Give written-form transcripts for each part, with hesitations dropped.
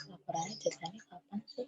Laporannya deadline-nya kapan sih?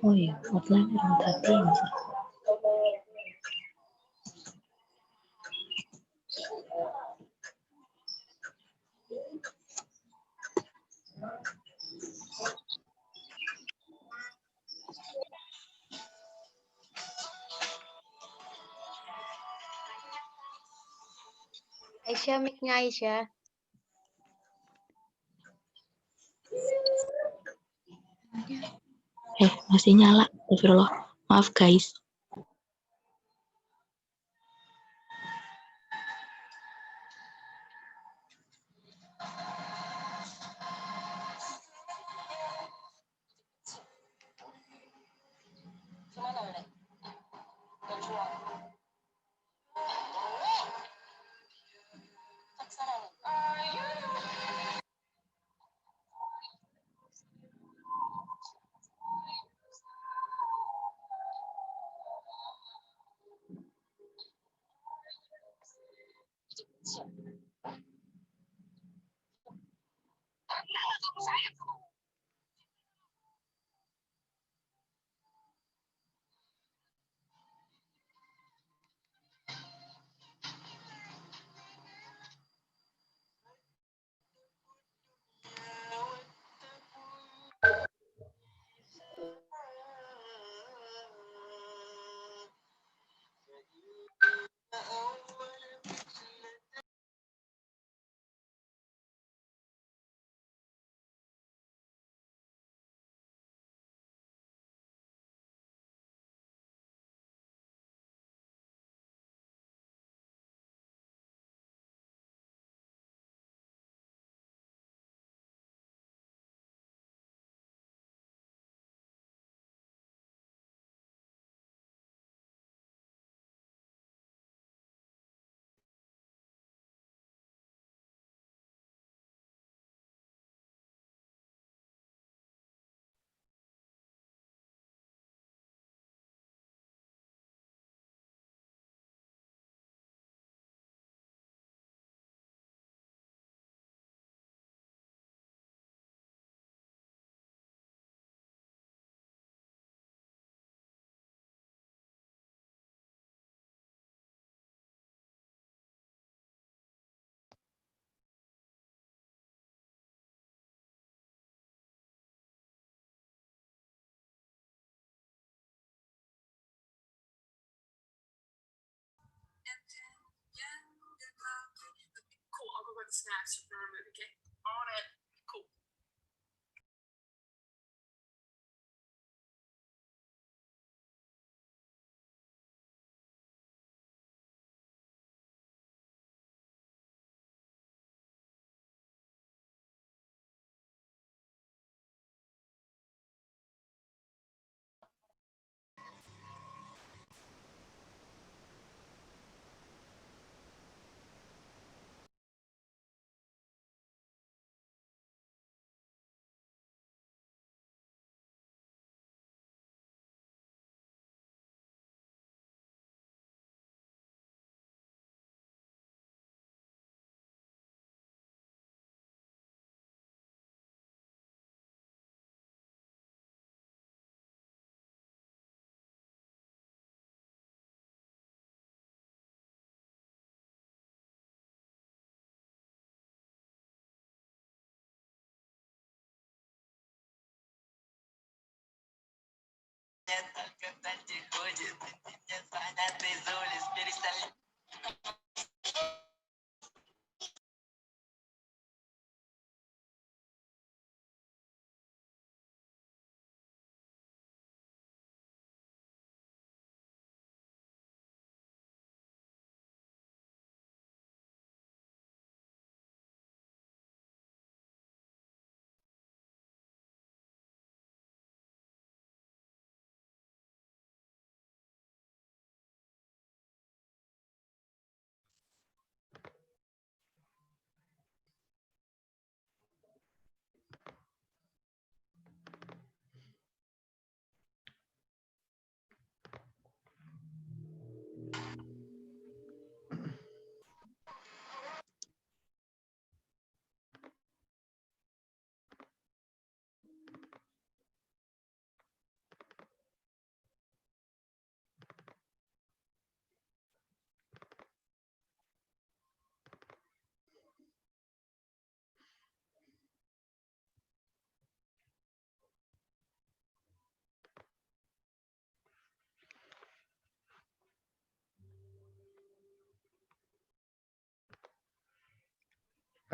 Oh iya, outline belum tadi. Aisyah, mic-nya Aisyah. Masih nyala. Astagfirullah. Maaf guys. Snaps from a movie. Okay, on it. Cool.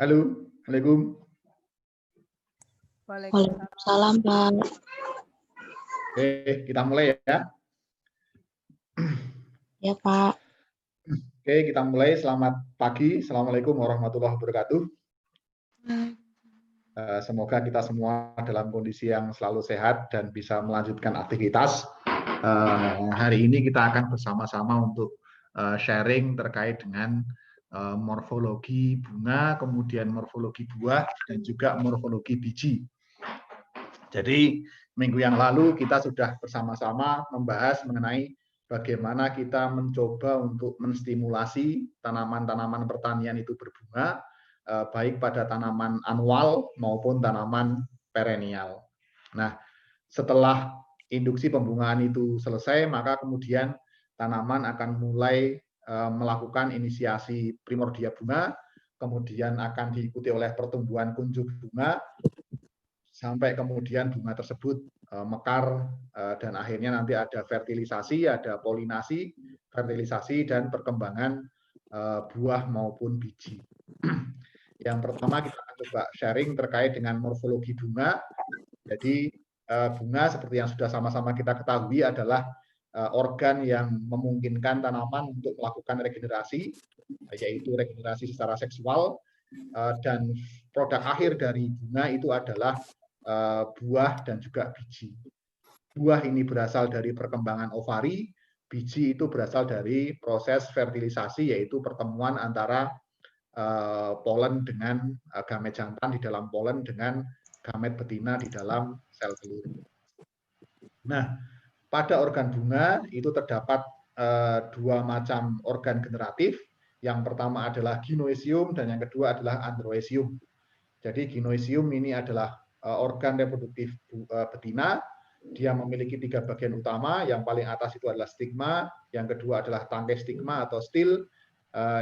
Halo, Assalamualaikum. Waalaikumsalam, Pak. Oke, kita mulai ya. Ya, Pak. Oke, kita mulai. Selamat pagi. Assalamualaikum warahmatullahi wabarakatuh. Semoga kita semua dalam kondisi yang selalu sehat dan bisa melanjutkan aktivitas. Hari ini kita akan bersama-sama untuk sharing terkait dengan morfologi bunga, kemudian morfologi buah, dan juga morfologi biji. Jadi minggu yang lalu kita sudah bersama-sama membahas mengenai bagaimana kita mencoba untuk menstimulasi tanaman-tanaman pertanian itu berbunga, baik pada tanaman anual maupun tanaman perennial. Nah, setelah induksi pembungaan itu selesai, maka kemudian tanaman akan mulai melakukan inisiasi primordia bunga, kemudian akan diikuti oleh pertumbuhan kuncup bunga, sampai kemudian bunga tersebut mekar dan akhirnya nanti ada fertilisasi, ada polinasi, fertilisasi, dan perkembangan buah maupun biji. Yang pertama kita akan coba sharing terkait dengan morfologi bunga. Jadi bunga seperti yang sudah sama-sama kita ketahui adalah organ yang memungkinkan tanaman untuk melakukan regenerasi, yaitu regenerasi secara seksual, dan produk akhir dari bunga itu adalah buah dan juga biji. Buah ini berasal dari perkembangan ovari, biji itu berasal dari proses fertilisasi, yaitu pertemuan antara polen dengan gamet jantan di dalam polen dengan gamet betina di dalam sel telur. Nah, pada organ bunga itu terdapat dua macam organ generatif. Yang pertama adalah gynoecium dan yang kedua adalah androecium. Jadi gynoecium ini adalah organ reproduktif betina. Dia memiliki tiga bagian utama. Yang paling atas itu adalah stigma, yang kedua adalah tangkai stigma atau stil,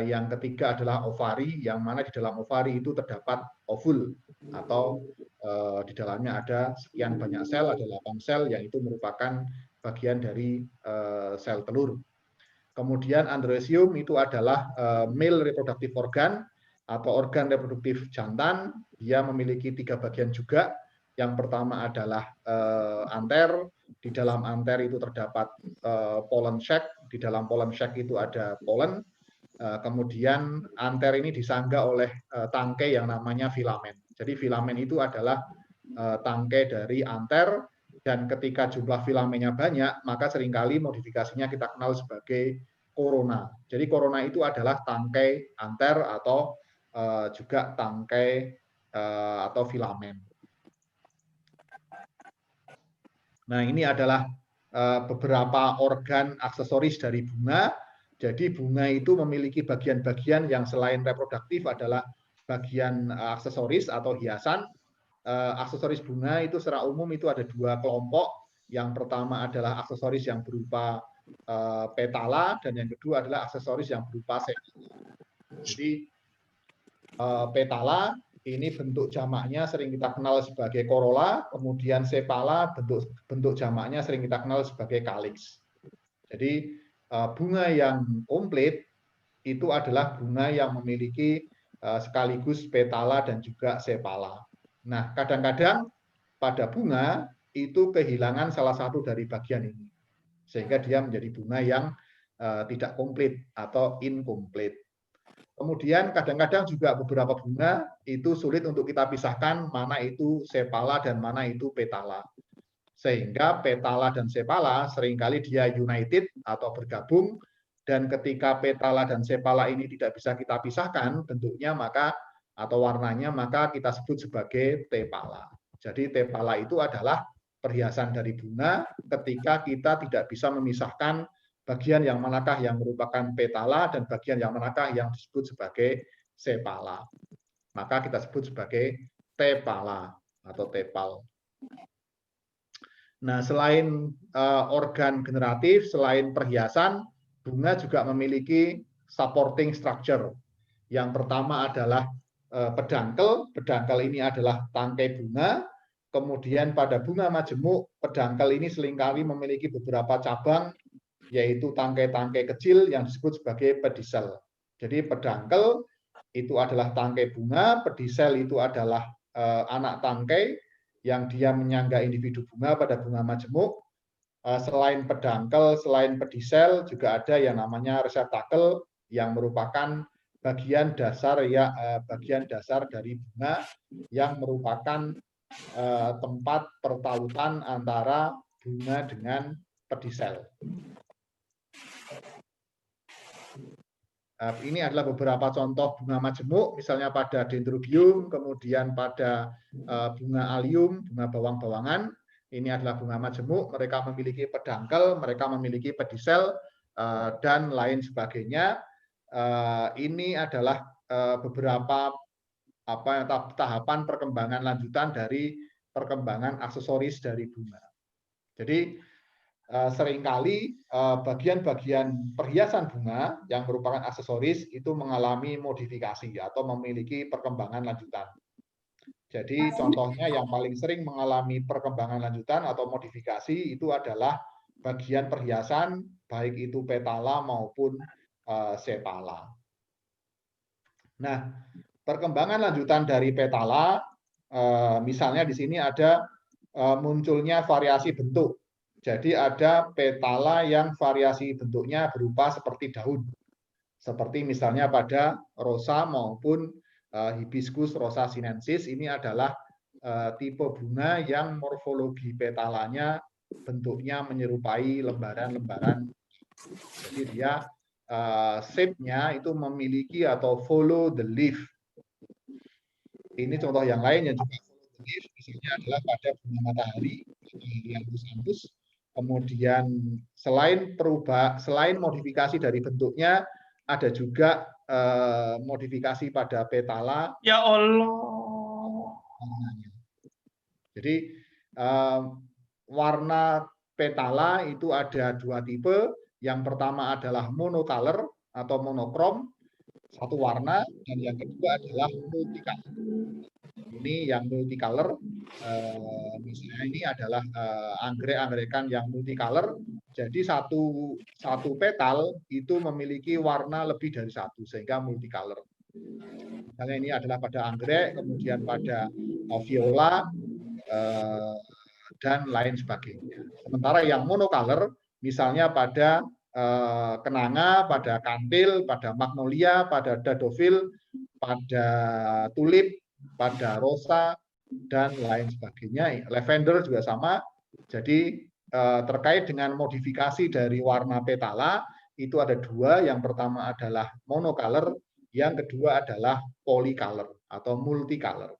yang ketiga adalah ovari, yang mana di dalam ovari itu terdapat ovul atau di dalamnya ada sekian banyak sel, ada 8 sel yang itu merupakan bagian dari sel telur. Kemudian androecium itu adalah male reproductive organ atau organ reproduktif jantan. Dia memiliki tiga bagian juga. Yang pertama adalah anter. Di dalam anter itu terdapat pollen sac. Di dalam pollen sac itu ada pollen. Kemudian anter ini disangga oleh tangkai yang namanya filamen. Jadi filamen itu adalah tangkai dari anter, dan ketika jumlah filamennya banyak, maka seringkali modifikasinya kita kenal sebagai korona. Jadi korona itu adalah tangkai anter atau juga tangkai atau filamen. Nah, ini adalah beberapa organ aksesoris dari bunga. Jadi bunga itu memiliki bagian-bagian yang selain reproduktif adalah bagian aksesoris atau hiasan. Aksesoris bunga itu secara umum itu ada dua kelompok. Yang pertama adalah aksesoris yang berupa petala, dan yang kedua adalah aksesoris yang berupa sepala. Jadi petala ini bentuk jamaknya sering kita kenal sebagai corolla, kemudian sepala bentuk jamaknya sering kita kenal sebagai calyx. Jadi bunga yang komplit itu adalah bunga yang memiliki sekaligus petala dan juga sepala. Nah, kadang-kadang pada bunga itu kehilangan salah satu dari bagian ini, sehingga dia menjadi bunga yang tidak komplit atau incomplete. Kemudian kadang-kadang juga beberapa bunga itu sulit untuk kita pisahkan mana itu sepala dan mana itu petala. Sehingga petala dan sepala seringkali dia united atau bergabung, dan ketika petala dan sepala ini tidak bisa kita pisahkan bentuknya maka atau warnanya, maka kita sebut sebagai tepala. Jadi tepala itu adalah perhiasan dari bunga ketika kita tidak bisa memisahkan bagian yang manakah yang merupakan petala dan bagian yang manakah yang disebut sebagai sepala. Maka kita sebut sebagai tepala atau tepal. Nah, selain organ generatif, selain perhiasan, bunga juga memiliki supporting structure. Yang pertama adalah pedangkel. Pedangkel ini adalah tangkai bunga. Kemudian pada bunga majemuk, pedangkel ini seringkali memiliki beberapa cabang, yaitu tangkai-tangkai kecil yang disebut sebagai pedicel. Jadi pedangkel itu adalah tangkai bunga, pedicel itu adalah anak tangkai yang dia menyangga individu bunga pada bunga majemuk. Selain pedangkel, selain pedicel, juga ada yang namanya reseptakel yang merupakan bagian dasar dari bunga yang merupakan tempat pertautan antara bunga dengan pedicel. Ini adalah beberapa contoh bunga majemuk, misalnya pada dendrobium, kemudian pada bunga alium, bunga bawang-bawangan. Ini adalah bunga majemuk, mereka memiliki pedangkel, mereka memiliki pedicel, dan lain sebagainya. Ini adalah beberapa tahapan perkembangan lanjutan dari perkembangan aksesoris dari bunga. Jadi seringkali bagian-bagian perhiasan bunga yang merupakan aksesoris itu mengalami modifikasi atau memiliki perkembangan lanjutan. Jadi contohnya yang paling sering mengalami perkembangan lanjutan atau modifikasi itu adalah bagian perhiasan, baik itu petala maupun sepala. Nah, perkembangan lanjutan dari petala, misalnya di sini ada munculnya variasi bentuk. Jadi ada petala yang variasi bentuknya berupa seperti daun. Seperti misalnya pada rosa maupun hibiscus rosa sinensis, ini adalah tipe bunga yang morfologi petalanya bentuknya menyerupai lembaran-lembaran. Jadi dia shape-nya itu memiliki atau follow the leaf. Ini contoh yang lain yang juga follow the leaf, misalnya adalah pada bunga matahari, Helianthus. Kemudian selain modifikasi dari bentuknya, ada juga modifikasi pada petala. Ya Allah. Jadi warna petala itu ada dua tipe. Yang pertama adalah monocolor atau monokrom, satu warna, dan yang kedua adalah multicolor. Ini yang multicolor, misalnya ini adalah anggrek-anggerekan yang multicolor. Jadi satu petal itu memiliki warna lebih dari satu, sehingga multicolor. Misalnya ini adalah pada anggrek, kemudian pada viola, dan lain sebagainya. Sementara yang monocolor, misalnya pada kenanga, pada kantil, pada magnolia, pada daffodil, pada tulip, pada rosa, dan lain sebagainya. Lavender juga sama. Jadi terkait dengan modifikasi dari warna petala, itu ada dua. Yang pertama adalah monocolor, yang kedua adalah polycolor atau multicolor.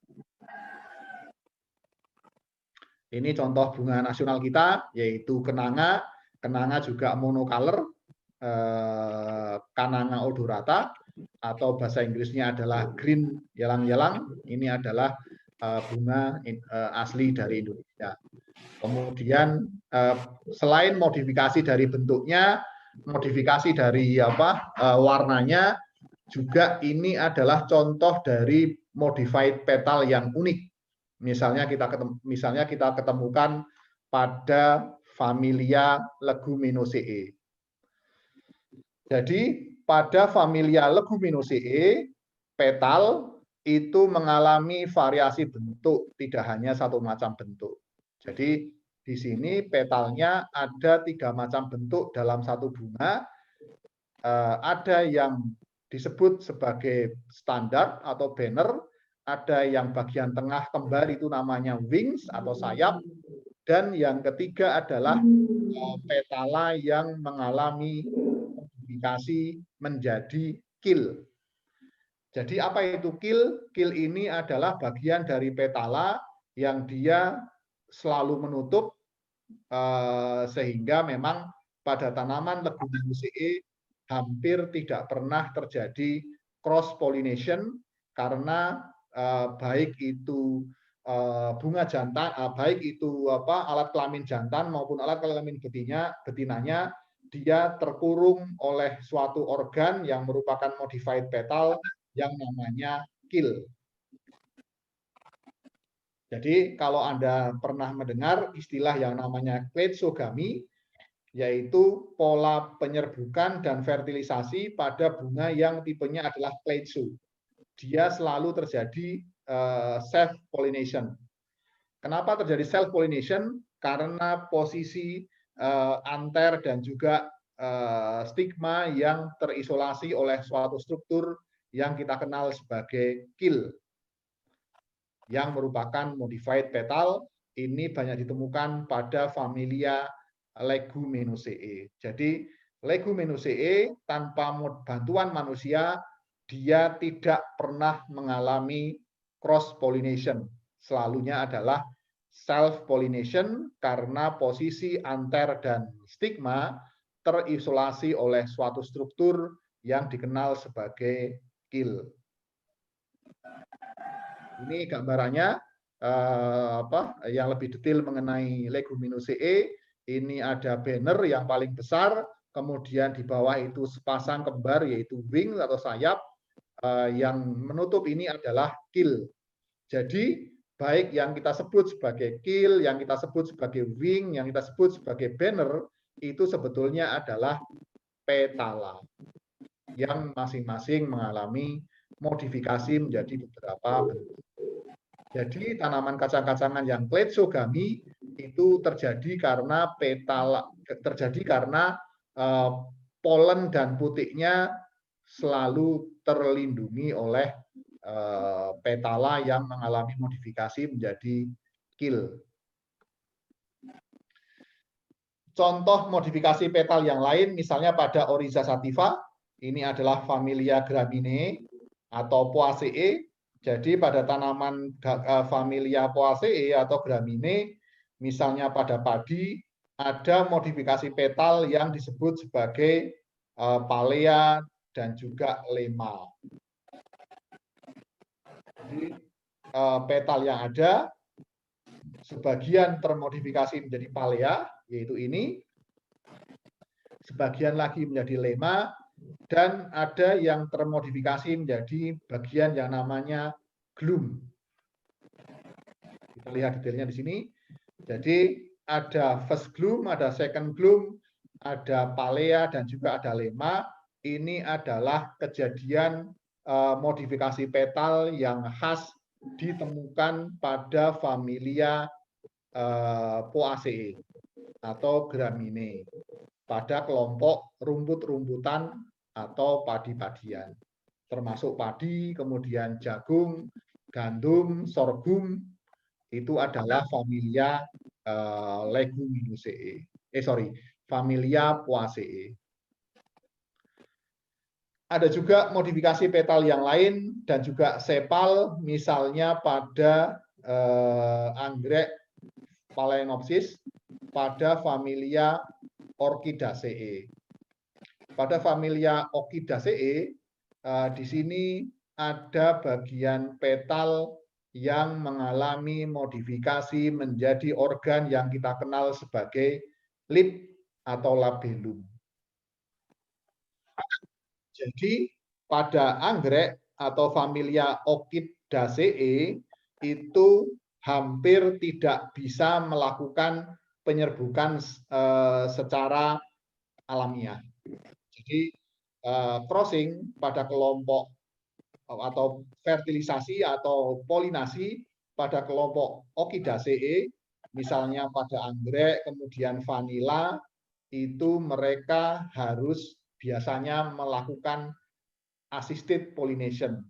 Ini contoh bunga nasional kita, yaitu kenanga. Kenanga juga monocolor, Cananga odorata, atau bahasa Inggrisnya adalah green yelang-yelang. Ini adalah bunga asli dari Indonesia. Kemudian selain modifikasi dari bentuknya, modifikasi dari warnanya, juga ini adalah contoh dari modified petal yang unik. Misalnya kita ketemukan pada familia Leguminosae. Jadi pada familia Leguminosae, petal itu mengalami variasi bentuk, tidak hanya satu macam bentuk. Jadi di sini petalnya ada 3 macam bentuk dalam satu bunga. Ada yang disebut sebagai standar atau banner, ada yang bagian tengah kembar itu namanya wings atau sayap, dan yang ketiga adalah petala yang mengalami modifikasi menjadi keel. Jadi apa itu keel? Keel ini adalah bagian dari petala yang dia selalu menutup sehingga memang pada tanaman Leguminosae hampir tidak pernah terjadi cross pollination karena baik itu bunga jantan, baik itu alat kelamin jantan maupun alat kelamin betinanya, dia terkurung oleh suatu organ yang merupakan modified petal yang namanya keel. Jadi kalau Anda pernah mendengar istilah yang namanya kleitsogamy, yaitu pola penyerbukan dan fertilisasi pada bunga yang tipenya adalah kleitso. Dia selalu terjadi self pollination. Kenapa terjadi self pollination? Karena posisi anter dan juga stigma yang terisolasi oleh suatu struktur yang kita kenal sebagai keel, yang merupakan modified petal. Ini banyak ditemukan pada familia Leguminosae. Jadi Leguminosae tanpa bantuan manusia dia tidak pernah mengalami cross pollination. Selalunya adalah self pollination karena posisi anter dan stigma terisolasi oleh suatu struktur yang dikenal sebagai keel. Ini gambarannya yang lebih detail mengenai Leguminosae. Ini ada banner yang paling besar, kemudian di bawah itu sepasang kembar yaitu wing atau sayap, yang menutup ini adalah keel. Jadi baik yang kita sebut sebagai keel, yang kita sebut sebagai wing, yang kita sebut sebagai banner, itu sebetulnya adalah petala yang masing-masing mengalami modifikasi menjadi beberapa bentuk. Jadi tanaman kacang-kacangan yang kleitsogamy itu terjadi karena polen dan putiknya selalu terlindungi oleh petala yang mengalami modifikasi menjadi keel. Contoh modifikasi petal yang lain, misalnya pada Oryza sativa, ini adalah familia Gramineae atau Poaceae. Jadi pada tanaman familia Poaceae atau Gramineae, misalnya pada padi, ada modifikasi petal yang disebut sebagai palea dan juga lema. Jadi petal yang ada sebagian termodifikasi menjadi palea, yaitu ini, sebagian lagi menjadi lema, dan ada yang termodifikasi menjadi bagian yang namanya gloom. Kita lihat detailnya di sini. Jadi ada first gloom, ada second gloom, ada palea, dan juga ada lema. Ini adalah kejadian modifikasi petal yang khas ditemukan pada familia Poaceae atau Gramineae pada kelompok rumput-rumputan atau padi-padian, termasuk padi, kemudian jagung, gandum, sorghum, itu adalah familia Leguminosae. Familia Poaceae. Ada juga modifikasi petal yang lain dan juga sepal, misalnya pada anggrek Phalaenopsis, pada familia Orchidaceae. Pada familia Orchidaceae, di sini ada bagian petal yang mengalami modifikasi menjadi organ yang kita kenal sebagai lip atau labellum. Jadi pada anggrek atau familia orchid Orchidaceae itu hampir tidak bisa melakukan penyerbukan secara alamiah. Jadi crossing pada kelompok atau fertilisasi atau polinasi pada kelompok Orchidaceae, misalnya pada anggrek, kemudian vanila, itu mereka harus biasanya melakukan assisted pollination.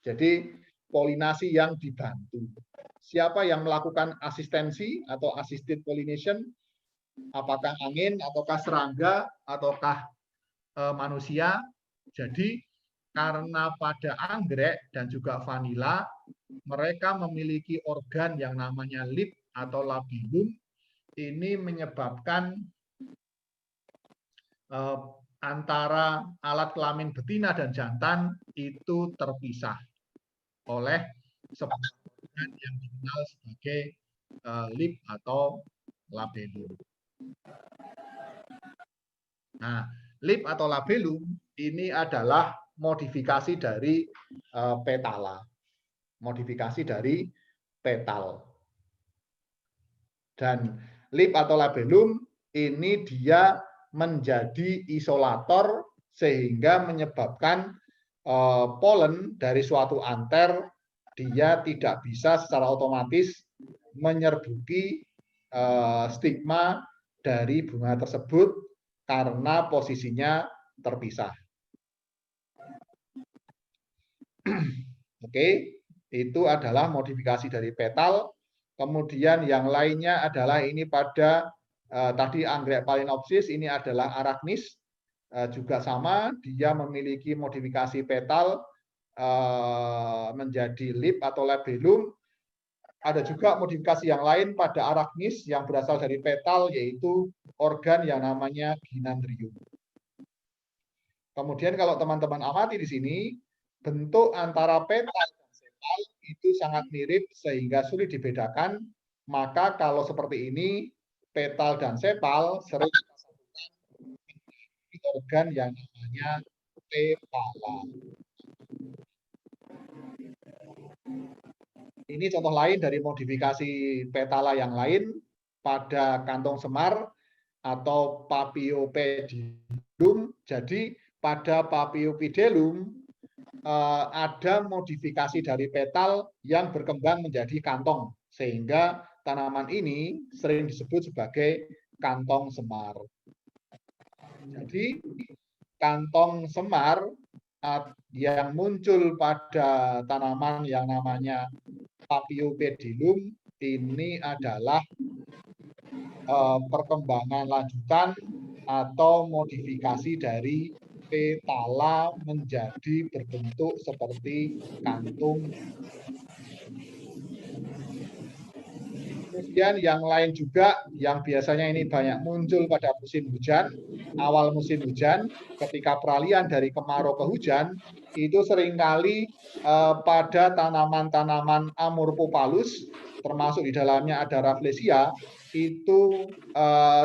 Jadi polinasi yang dibantu. Siapa yang melakukan asistensi atau assisted pollination? Apakah angin, ataukah serangga, ataukah manusia? Jadi karena pada anggrek dan juga vanila, mereka memiliki organ yang namanya lip atau labellum. Ini menyebabkan antara alat kelamin betina dan jantan itu terpisah oleh sebuah organ yang dikenal sebagai lip atau labellum. Nah, lip atau labellum ini adalah modifikasi dari petala. Modifikasi dari petal. Dan lip atau labellum ini dia menjadi isolator sehingga menyebabkan polen dari suatu anter dia tidak bisa secara otomatis menyerbuki stigma dari bunga tersebut karena posisinya terpisah. Oke, itu adalah modifikasi dari petal. Kemudian yang lainnya adalah ini pada tadi anggrek Phalaenopsis, ini adalah Arachnis, juga sama, dia memiliki modifikasi petal menjadi lip atau labellum. Ada juga modifikasi yang lain pada Arachnis yang berasal dari petal, yaitu organ yang namanya gynandrium. Kemudian kalau teman-teman amati di sini, bentuk antara petal dan sepal itu sangat mirip sehingga sulit dibedakan. Maka kalau seperti ini, petal dan sepal sering disatukan menjadi organ yang namanya petala. Ini contoh lain dari modifikasi petala yang lain pada kantong semar atau Paphiopedilum. Jadi pada Paphiopedilum ada modifikasi dari petal yang berkembang menjadi kantong, sehingga tanaman ini sering disebut sebagai kantong semar. Jadi kantong semar yang muncul pada tanaman yang namanya Paphiopedilum ini adalah perkembangan lanjutan atau modifikasi dari petala menjadi berbentuk seperti kantung. Kemudian yang lain juga yang biasanya ini banyak muncul pada musim hujan, awal musim hujan, ketika peralihan dari kemarau ke hujan, itu seringkali pada tanaman-tanaman Amorphophallus, termasuk di dalamnya ada Rafflesia, itu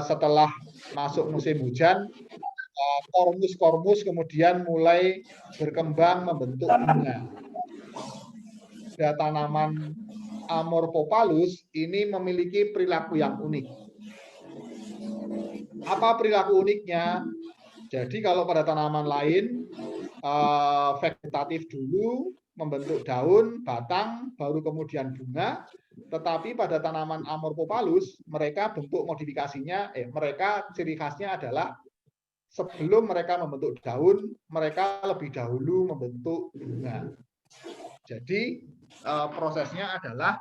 setelah masuk musim hujan, kormus-kormus kemudian mulai berkembang membentuk bunga. Pada tanaman Amorphophallus ini memiliki perilaku yang unik. Apa perilaku uniknya? Jadi kalau pada tanaman lain vegetatif dulu membentuk daun, batang, baru kemudian bunga, tetapi pada tanaman Amorphophallus mereka bentuk modifikasinya, mereka ciri khasnya adalah sebelum mereka membentuk daun, mereka lebih dahulu membentuk bunga. Jadi prosesnya adalah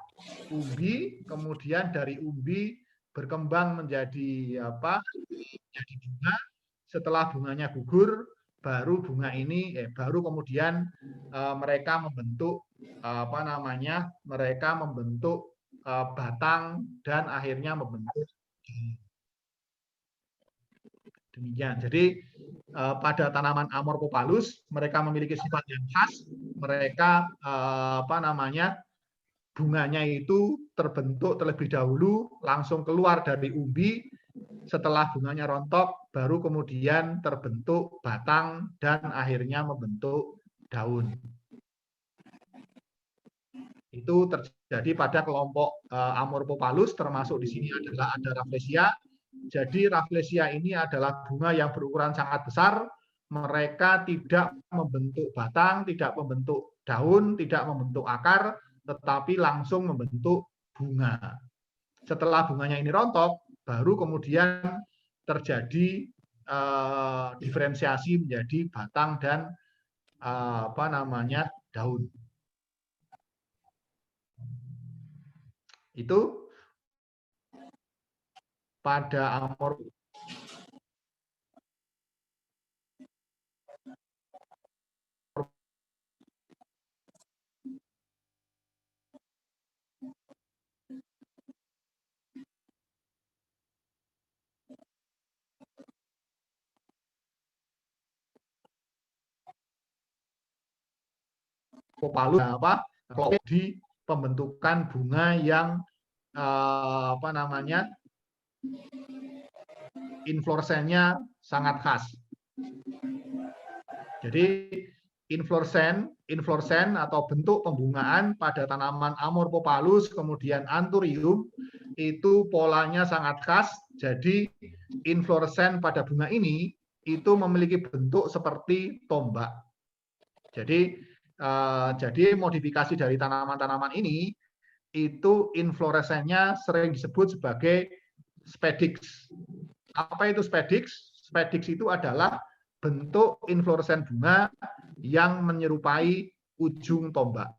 umbi, kemudian dari umbi berkembang menjadi menjadi bunga. Setelah bunganya gugur, baru bunga ini baru kemudian mereka membentuk mereka membentuk batang dan akhirnya membentuk. Demikian. Jadi pada tanaman Amorphophallus mereka memiliki sifat yang khas. Mereka bunganya itu terbentuk terlebih dahulu, langsung keluar dari umbi. Setelah bunganya rontok, baru kemudian terbentuk batang dan akhirnya membentuk daun. Itu terjadi pada kelompok Amorphopalus, termasuk di sini adalah ada Rafflesia. Jadi Rafflesia ini adalah bunga yang berukuran sangat besar. Mereka tidak membentuk batang, tidak membentuk daun, tidak membentuk akar, tetapi langsung membentuk bunga. Setelah bunganya ini rontok, baru kemudian terjadi diferensiasi menjadi batang dan daun. Itu pada Amorphopalus di pembentukan bunga yang inflorescennya sangat khas. Jadi inflorescen atau bentuk pembungaan pada tanaman Amorphopalus kemudian Anthurium itu polanya sangat khas. Jadi inflorescen pada bunga ini itu memiliki bentuk seperti tombak. Jadi modifikasi dari tanaman-tanaman ini itu infloresennya sering disebut sebagai spadix. Apa itu spadix? Spadix itu adalah bentuk infloresen bunga yang menyerupai ujung tombak.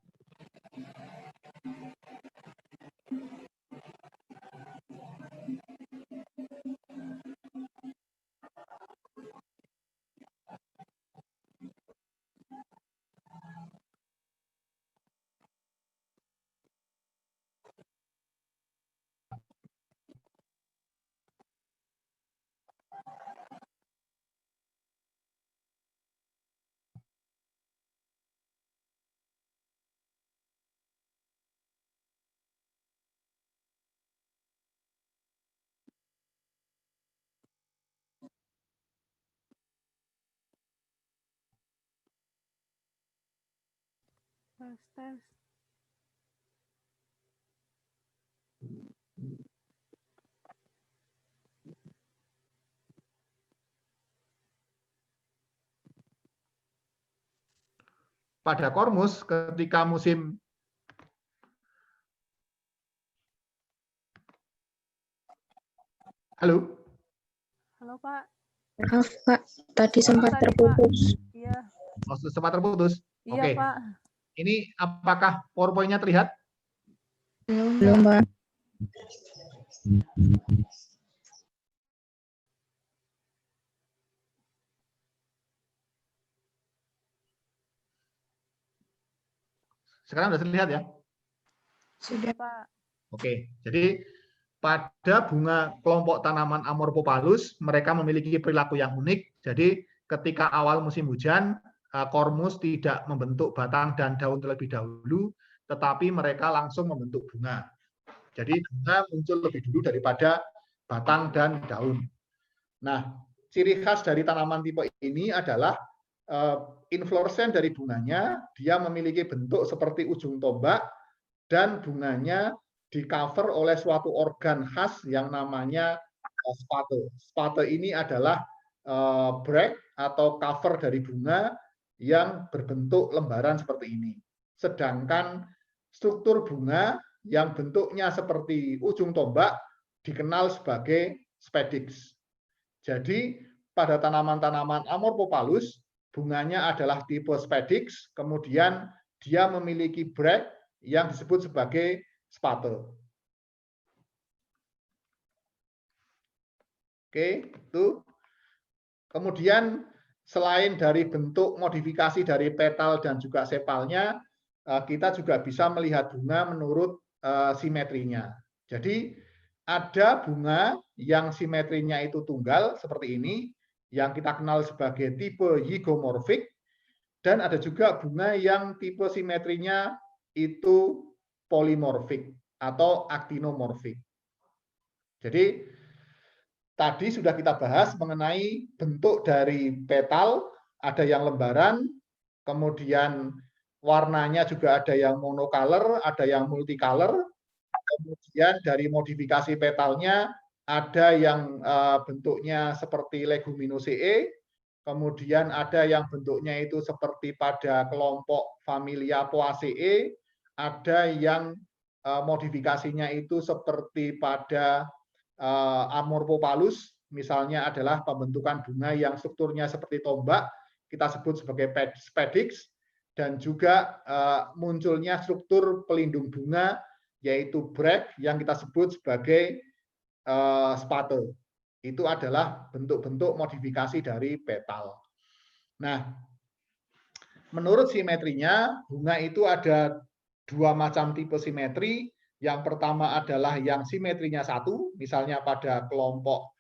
Tes. Pada kormus ketika musim Halo? Halo, Pak. Maaf, Pak. Tadi sempat terputus. Iya. Sempat terputus? Iya, Oke. Pak. Ini apakah PowerPoint-nya terlihat? Belum, Pak. Sekarang sudah terlihat ya? Sudah, Pak. Oke, jadi pada bunga kelompok tanaman Amorphopalus, mereka memiliki perilaku yang unik. Jadi ketika awal musim hujan, kormus tidak membentuk batang dan daun terlebih dahulu, tetapi mereka langsung membentuk bunga. Jadi bunga muncul lebih dulu daripada batang dan daun. Nah, ciri khas dari tanaman tipe ini adalah inflorescen dari bunganya, dia memiliki bentuk seperti ujung tombak, dan bunganya di cover oleh suatu organ khas yang namanya spate. Spate ini adalah brake atau cover dari bunga yang berbentuk lembaran seperti ini. Sedangkan struktur bunga yang bentuknya seperti ujung tombak dikenal sebagai spadix. Jadi pada tanaman-tanaman Amorphopalus, bunganya adalah tipe spadix, kemudian dia memiliki brake yang disebut sebagai spate. Oke, itu. Kemudian selain dari bentuk modifikasi dari petal dan juga sepalnya, kita juga bisa melihat bunga menurut simetrinya. Jadi ada bunga yang simetrinya itu tunggal seperti ini, yang kita kenal sebagai tipe zygomorphic, dan ada juga bunga yang tipe simetrinya itu polimorfik atau actinomorfik. Jadi tadi sudah kita bahas mengenai bentuk dari petal, ada yang lembaran, kemudian warnanya juga ada yang monocolor, ada yang multicolor. Kemudian dari modifikasi petalnya ada yang bentuknya seperti Leguminosae, kemudian ada yang bentuknya itu seperti pada kelompok familia Poaceae, ada yang modifikasinya itu seperti pada Amorphopalus, misalnya adalah pembentukan bunga yang strukturnya seperti tombak, kita sebut sebagai spadix, dan juga munculnya struktur pelindung bunga yaitu brake yang kita sebut sebagai spate. Itu adalah bentuk-bentuk modifikasi dari petal. Nah, menurut simetrinya, bunga itu ada dua macam tipe simetri. Yang pertama adalah yang simetrinya satu, misalnya pada kelompok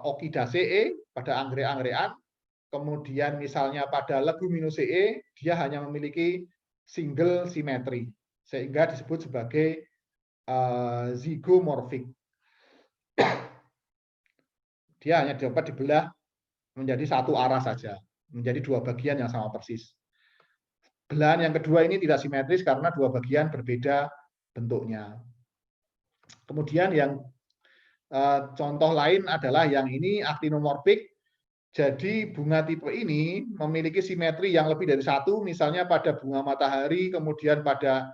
Orchidaceae, pada anggrek-anggekan. Kemudian misalnya pada Leguminosae, dia hanya memiliki single simetri, sehingga disebut sebagai zygomorphic. Dia hanya dapat dibelah menjadi satu arah saja, menjadi dua bagian yang sama persis. Belahan yang kedua ini tidak simetris karena dua bagian berbeda bentuknya. Kemudian yang contoh lain adalah yang ini actinomorphic. Jadi bunga tipe ini memiliki simetri yang lebih dari satu, misalnya pada bunga matahari, kemudian pada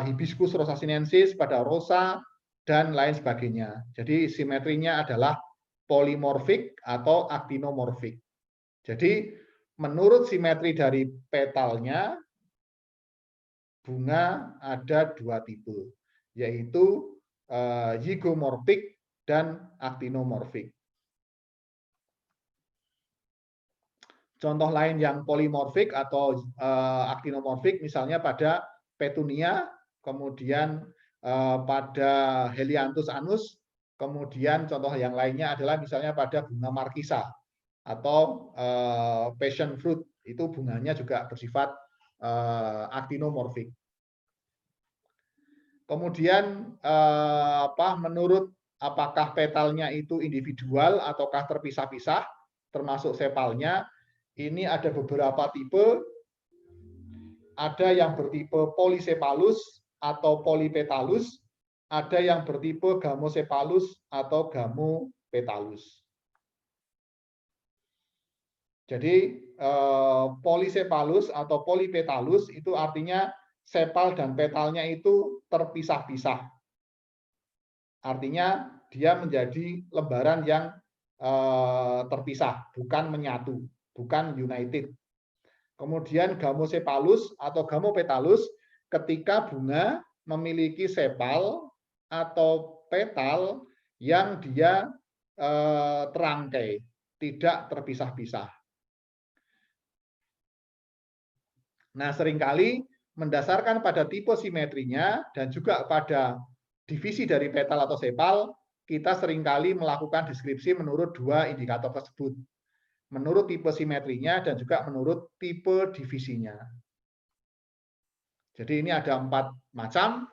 Hibiscus rosasinensis, pada rosa, dan lain sebagainya. Jadi simetrinya adalah polymorphic atau actinomorphic. Jadi menurut simetri dari petalnya, bunga ada dua tipe, yaitu zygomorphic dan actinomorphic. Contoh lain yang polimorfik atau actinomorfik misalnya pada petunia, kemudian pada Helianthus anus, kemudian contoh yang lainnya adalah misalnya pada bunga markisa atau passion fruit, itu bunganya juga bersifat actinomorfik. Kemudian menurut apakah petalnya itu individual ataukah terpisah-pisah, termasuk sepalnya, ini ada beberapa tipe. Ada yang bertipe polycephalus atau polypetalus, ada yang bertipe gamocephalus atau gamopetalus. Jadi polycephalus atau polypetalus itu artinya sepal dan petalnya itu terpisah-pisah. Artinya dia menjadi lembaran yang terpisah, bukan menyatu, bukan united. Kemudian gamocephalus atau gamopetalus ketika bunga memiliki sepal atau petal yang dia terangkai, tidak terpisah-pisah. Nah, seringkali mendasarkan pada tipe simetrinya dan juga pada divisi dari petal atau sepal, kita seringkali melakukan deskripsi menurut dua indikator tersebut. Menurut tipe simetrinya dan juga menurut tipe divisinya. Jadi ini ada 4 macam,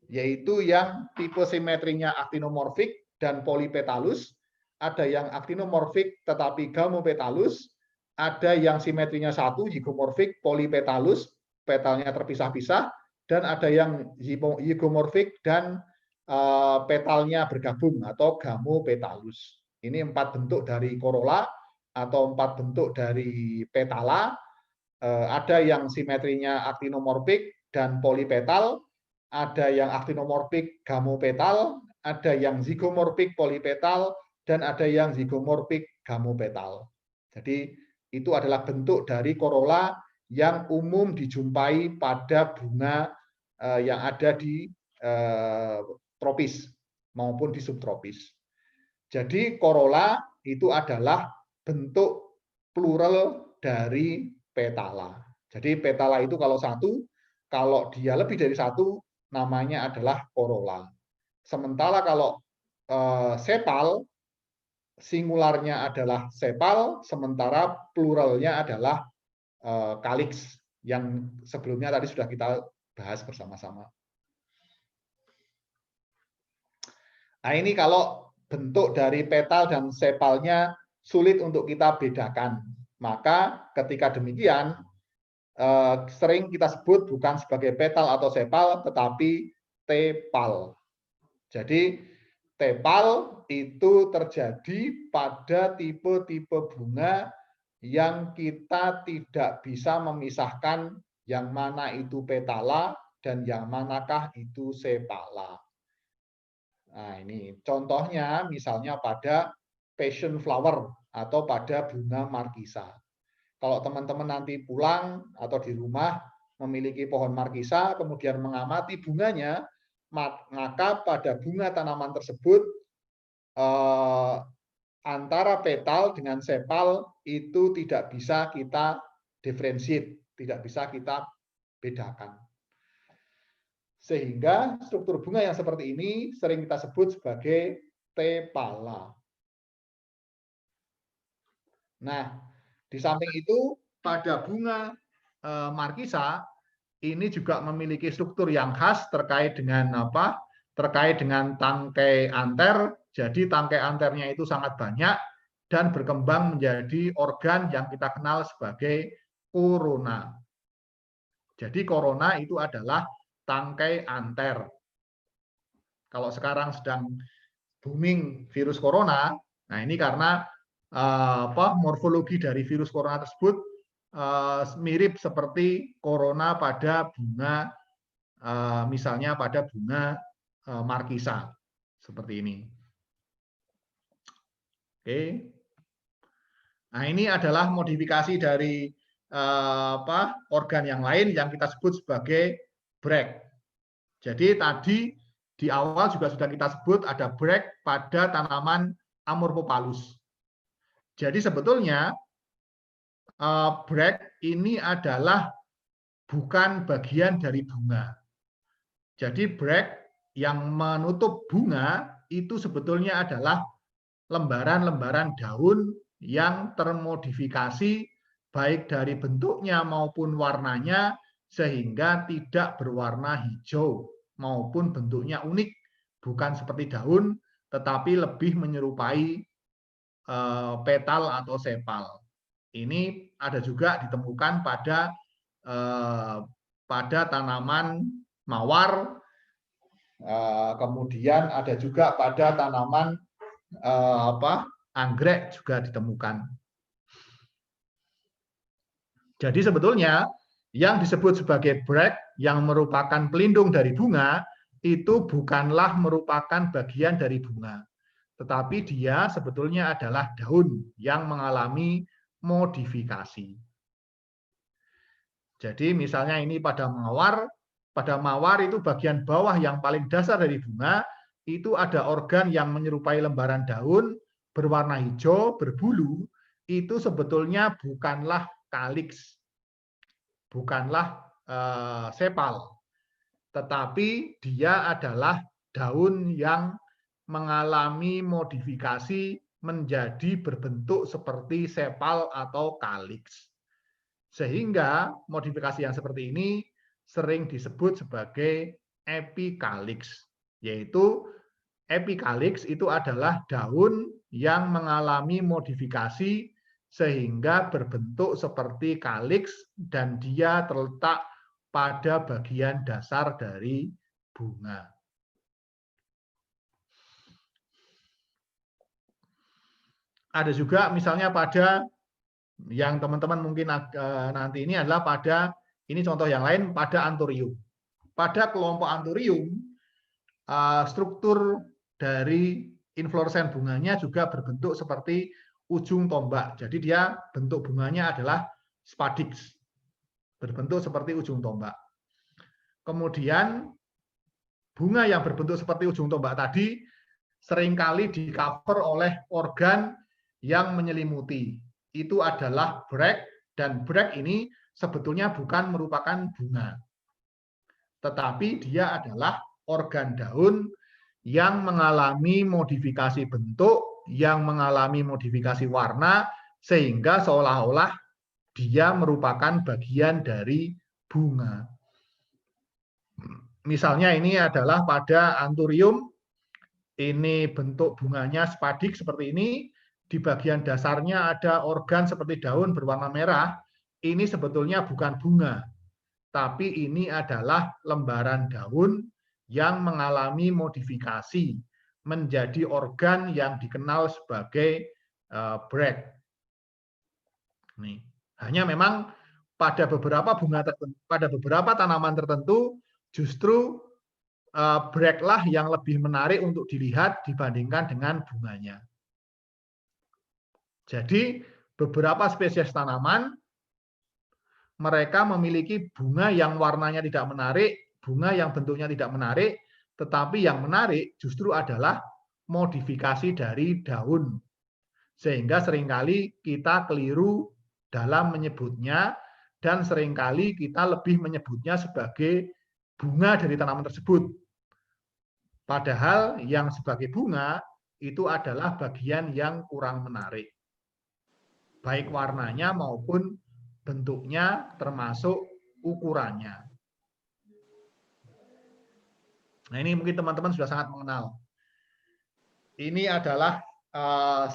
yaitu yang tipe simetrinya actinomorphic dan polypetalus, ada yang actinomorphic tetapi gamopetalus, ada yang simetrinya 1, zygomorphic, polypetalus, petalnya terpisah-pisah, dan ada yang zygomorphic dan petalnya bergabung atau gamopetalus. Ini 4 bentuk dari corolla atau 4 bentuk dari petala. Ada yang simetrinya actinomorphic dan polypetal, ada yang actinomorphic gamopetal, ada yang zygomorphic polypetal, dan ada yang zygomorphic gamopetal. Jadi itu adalah bentuk dari corolla yang umum dijumpai pada bunga yang ada di tropis maupun di subtropis. Jadi corolla itu adalah bentuk plural dari petala. Jadi petala itu kalau satu, kalau dia lebih dari satu, namanya adalah corolla. Sementara kalau sepal, singularnya adalah sepal, sementara pluralnya adalah calyx, yang sebelumnya tadi sudah kita bahas bersama-sama. Nah, ini kalau bentuk dari petal dan sepalnya sulit untuk kita bedakan. Maka ketika demikian, sering kita sebut bukan sebagai petal atau sepal, tetapi tepal. Jadi tepal itu terjadi pada tipe-tipe bunga yang kita tidak bisa memisahkan yang mana itu petala dan yang manakah itu sepala. Nah, ini contohnya misalnya pada passion flower atau pada bunga markisa. Kalau teman-teman nanti pulang atau di rumah memiliki pohon markisa, kemudian mengamati bunganya, maka pada bunga tanaman tersebut antara petal dengan sepal itu tidak bisa kita differentiate, tidak bisa kita bedakan. Sehingga struktur bunga yang seperti ini sering kita sebut sebagai tepala. Nah, di samping itu pada bunga markisa ini juga memiliki struktur yang khas terkait dengan apa? Terkait dengan tangkai anter. Jadi tangkai anternya itu sangat banyak dan berkembang menjadi organ yang kita kenal sebagai korona. Jadi korona itu adalah tangkai anter. Kalau sekarang sedang booming virus corona, nah ini karena morfologi dari virus corona tersebut mirip seperti corona pada bunga, misalnya pada bunga markisa seperti ini. Oke. Nah ini adalah modifikasi dari organ yang lain yang kita sebut sebagai brake. Jadi tadi di awal juga sudah kita sebut ada brake pada tanaman Amorphophallus. Jadi sebetulnya brake ini adalah bukan bagian dari bunga. Jadi brake yang menutup bunga itu sebetulnya adalah lembaran-lembaran daun yang termodifikasi baik dari bentuknya maupun warnanya sehingga tidak berwarna hijau maupun bentuknya unik, bukan seperti daun tetapi lebih menyerupai petal atau sepal. Ini ada juga ditemukan pada tanaman mawar, kemudian ada juga pada tanaman anggrek juga ditemukan. Jadi sebetulnya yang disebut sebagai brake yang merupakan pelindung dari bunga itu bukanlah merupakan bagian dari bunga, tetapi dia sebetulnya adalah daun yang mengalami modifikasi. Jadi misalnya ini pada mawar itu bagian bawah yang paling dasar dari bunga itu ada organ yang menyerupai lembaran daun berwarna hijau berbulu, itu sebetulnya bukanlah kaliks, bukanlah sepal, tetapi dia adalah daun yang mengalami modifikasi menjadi berbentuk seperti sepal atau kaliks. Sehingga modifikasi yang seperti ini sering disebut sebagai epikaliks, yaitu epikaliks itu adalah daun yang mengalami modifikasi sehingga berbentuk seperti kaliks dan dia terletak pada bagian dasar dari bunga. Ada juga misalnya pada yang teman-teman mungkin nanti ini adalah pada, ini contoh yang lain, pada anthurium. Pada kelompok anthurium, struktur dari inflorescen bunganya juga berbentuk seperti ujung tombak. Jadi dia bentuk bunganya adalah spadix, berbentuk seperti ujung tombak. Kemudian bunga yang berbentuk seperti ujung tombak tadi seringkali di-cover oleh organ yang menyelimuti. Itu adalah brake, dan brake ini sebetulnya bukan merupakan bunga, tetapi dia adalah organ daun yang mengalami modifikasi bentuk, yang mengalami modifikasi warna, sehingga seolah-olah dia merupakan bagian dari bunga. Misalnya ini adalah pada anthurium, ini bentuk bunganya spadik seperti ini, di bagian dasarnya ada organ seperti daun berwarna merah, ini sebetulnya bukan bunga, tapi ini adalah lembaran daun yang mengalami modifikasi menjadi organ yang dikenal sebagai brake. Nih, hanya memang pada beberapa bunga tertentu, pada beberapa tanaman tertentu justru brake lah yang lebih menarik untuk dilihat dibandingkan dengan bunganya. Jadi beberapa spesies tanaman mereka memiliki bunga yang warnanya tidak menarik, bunga yang bentuknya tidak menarik, tetapi yang menarik justru adalah modifikasi dari daun. Sehingga seringkali kita keliru dalam menyebutnya dan seringkali kita lebih menyebutnya sebagai bunga dari tanaman tersebut. Padahal yang sebagai bunga itu adalah bagian yang kurang menarik. Baik warnanya maupun bentuknya termasuk ukurannya. Nah, ini mungkin teman-teman sudah sangat mengenal. Ini adalah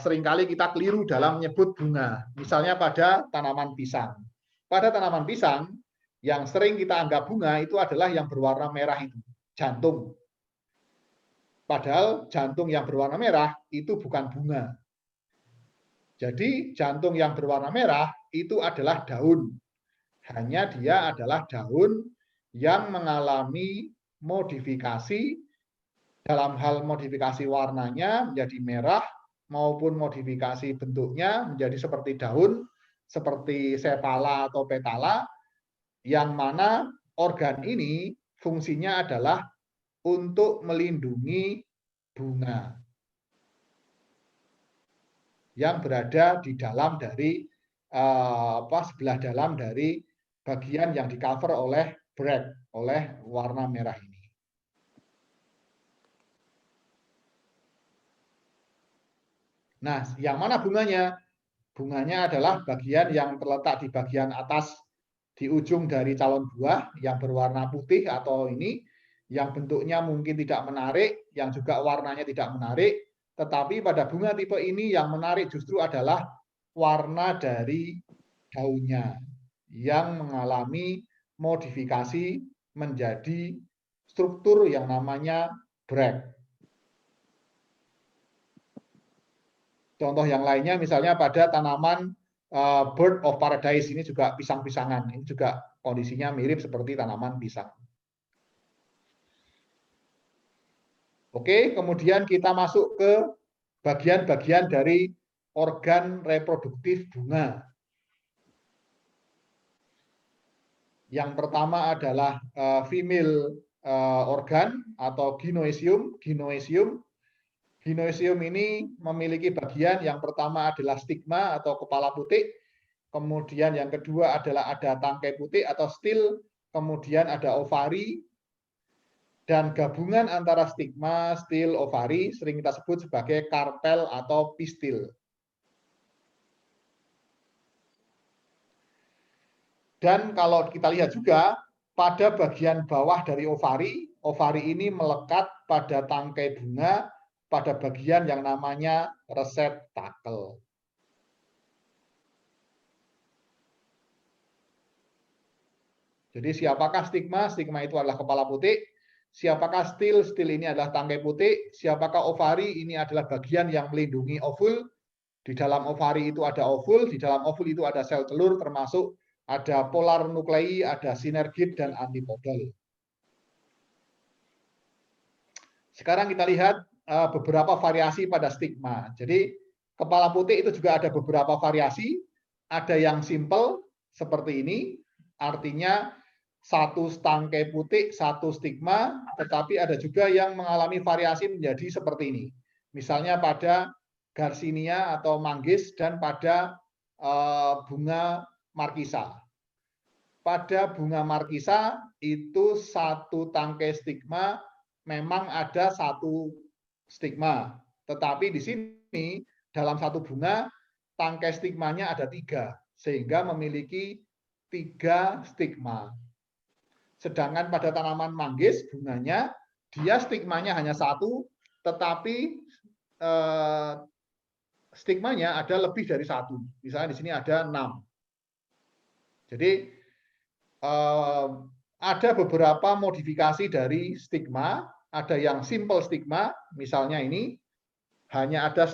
seringkali kita keliru dalam menyebut bunga. Misalnya pada tanaman pisang. Pada tanaman pisang, yang sering kita anggap bunga itu adalah yang berwarna merah itu, jantung. Padahal jantung yang berwarna merah itu bukan bunga. Jadi jantung yang berwarna merah itu adalah daun. Hanya dia adalah daun yang mengalami modifikasi dalam hal modifikasi warnanya menjadi merah maupun modifikasi bentuknya menjadi seperti daun, seperti sepala atau petala, yang mana organ ini fungsinya adalah untuk melindungi bunga yang berada di dalam dari sebelah dalam dari bagian yang di cover oleh brake, oleh warna merah ini. Nah, yang mana bunganya? Bunganya adalah bagian yang terletak di bagian atas di ujung dari calon buah yang berwarna putih atau ini, yang bentuknya mungkin tidak menarik, yang juga warnanya tidak menarik. Tetapi pada bunga tipe ini yang menarik justru adalah warna dari daunnya yang mengalami modifikasi menjadi struktur yang namanya brake. Contoh yang lainnya misalnya pada tanaman bird of paradise, ini juga pisang-pisangan. Ini juga kondisinya mirip seperti tanaman pisang. Oke, kemudian kita masuk ke bagian-bagian dari organ reproduktif bunga. Yang pertama adalah female organ atau gynoecium. Gynoecium ini memiliki bagian yang pertama adalah stigma atau kepala putih. Kemudian yang kedua adalah ada tangkai putih atau stil. Kemudian ada ovari. Dan gabungan antara stigma, stil, ovari sering kita sebut sebagai karpel atau pistil. Dan kalau kita lihat juga pada bagian bawah dari ovari, ovari ini melekat pada tangkai bunga pada bagian yang namanya reseptakel. Jadi siapakah stigma? Stigma itu adalah kepala putih. Siapakah stil? Stil ini adalah tangkai putih. Siapakah ovari? Ini adalah bagian yang melindungi ovul. Di dalam ovari itu ada ovul, di dalam ovul itu ada sel telur, termasuk ada polar nuklei, ada sinergid, dan antipodal. Sekarang kita lihat beberapa variasi pada stigma. Jadi kepala putih itu juga ada beberapa variasi. Ada yang simple seperti ini, artinya satu tangkai putih, satu stigma, tetapi ada juga yang mengalami variasi menjadi seperti ini. Misalnya pada Garcinia atau manggis dan pada bunga markisa. Pada bunga markisa itu satu tangkai stigma memang ada satu stigma. Tetapi di sini dalam satu bunga tangkai stigmanya ada 3, sehingga memiliki 3 stigma. Sedangkan pada tanaman manggis bunganya dia stigmanya hanya 1, tetapi stigmanya ada lebih dari 1. Misalnya di sini ada 6. Jadi ada beberapa modifikasi dari stigma, ada yang simple stigma, misalnya ini hanya ada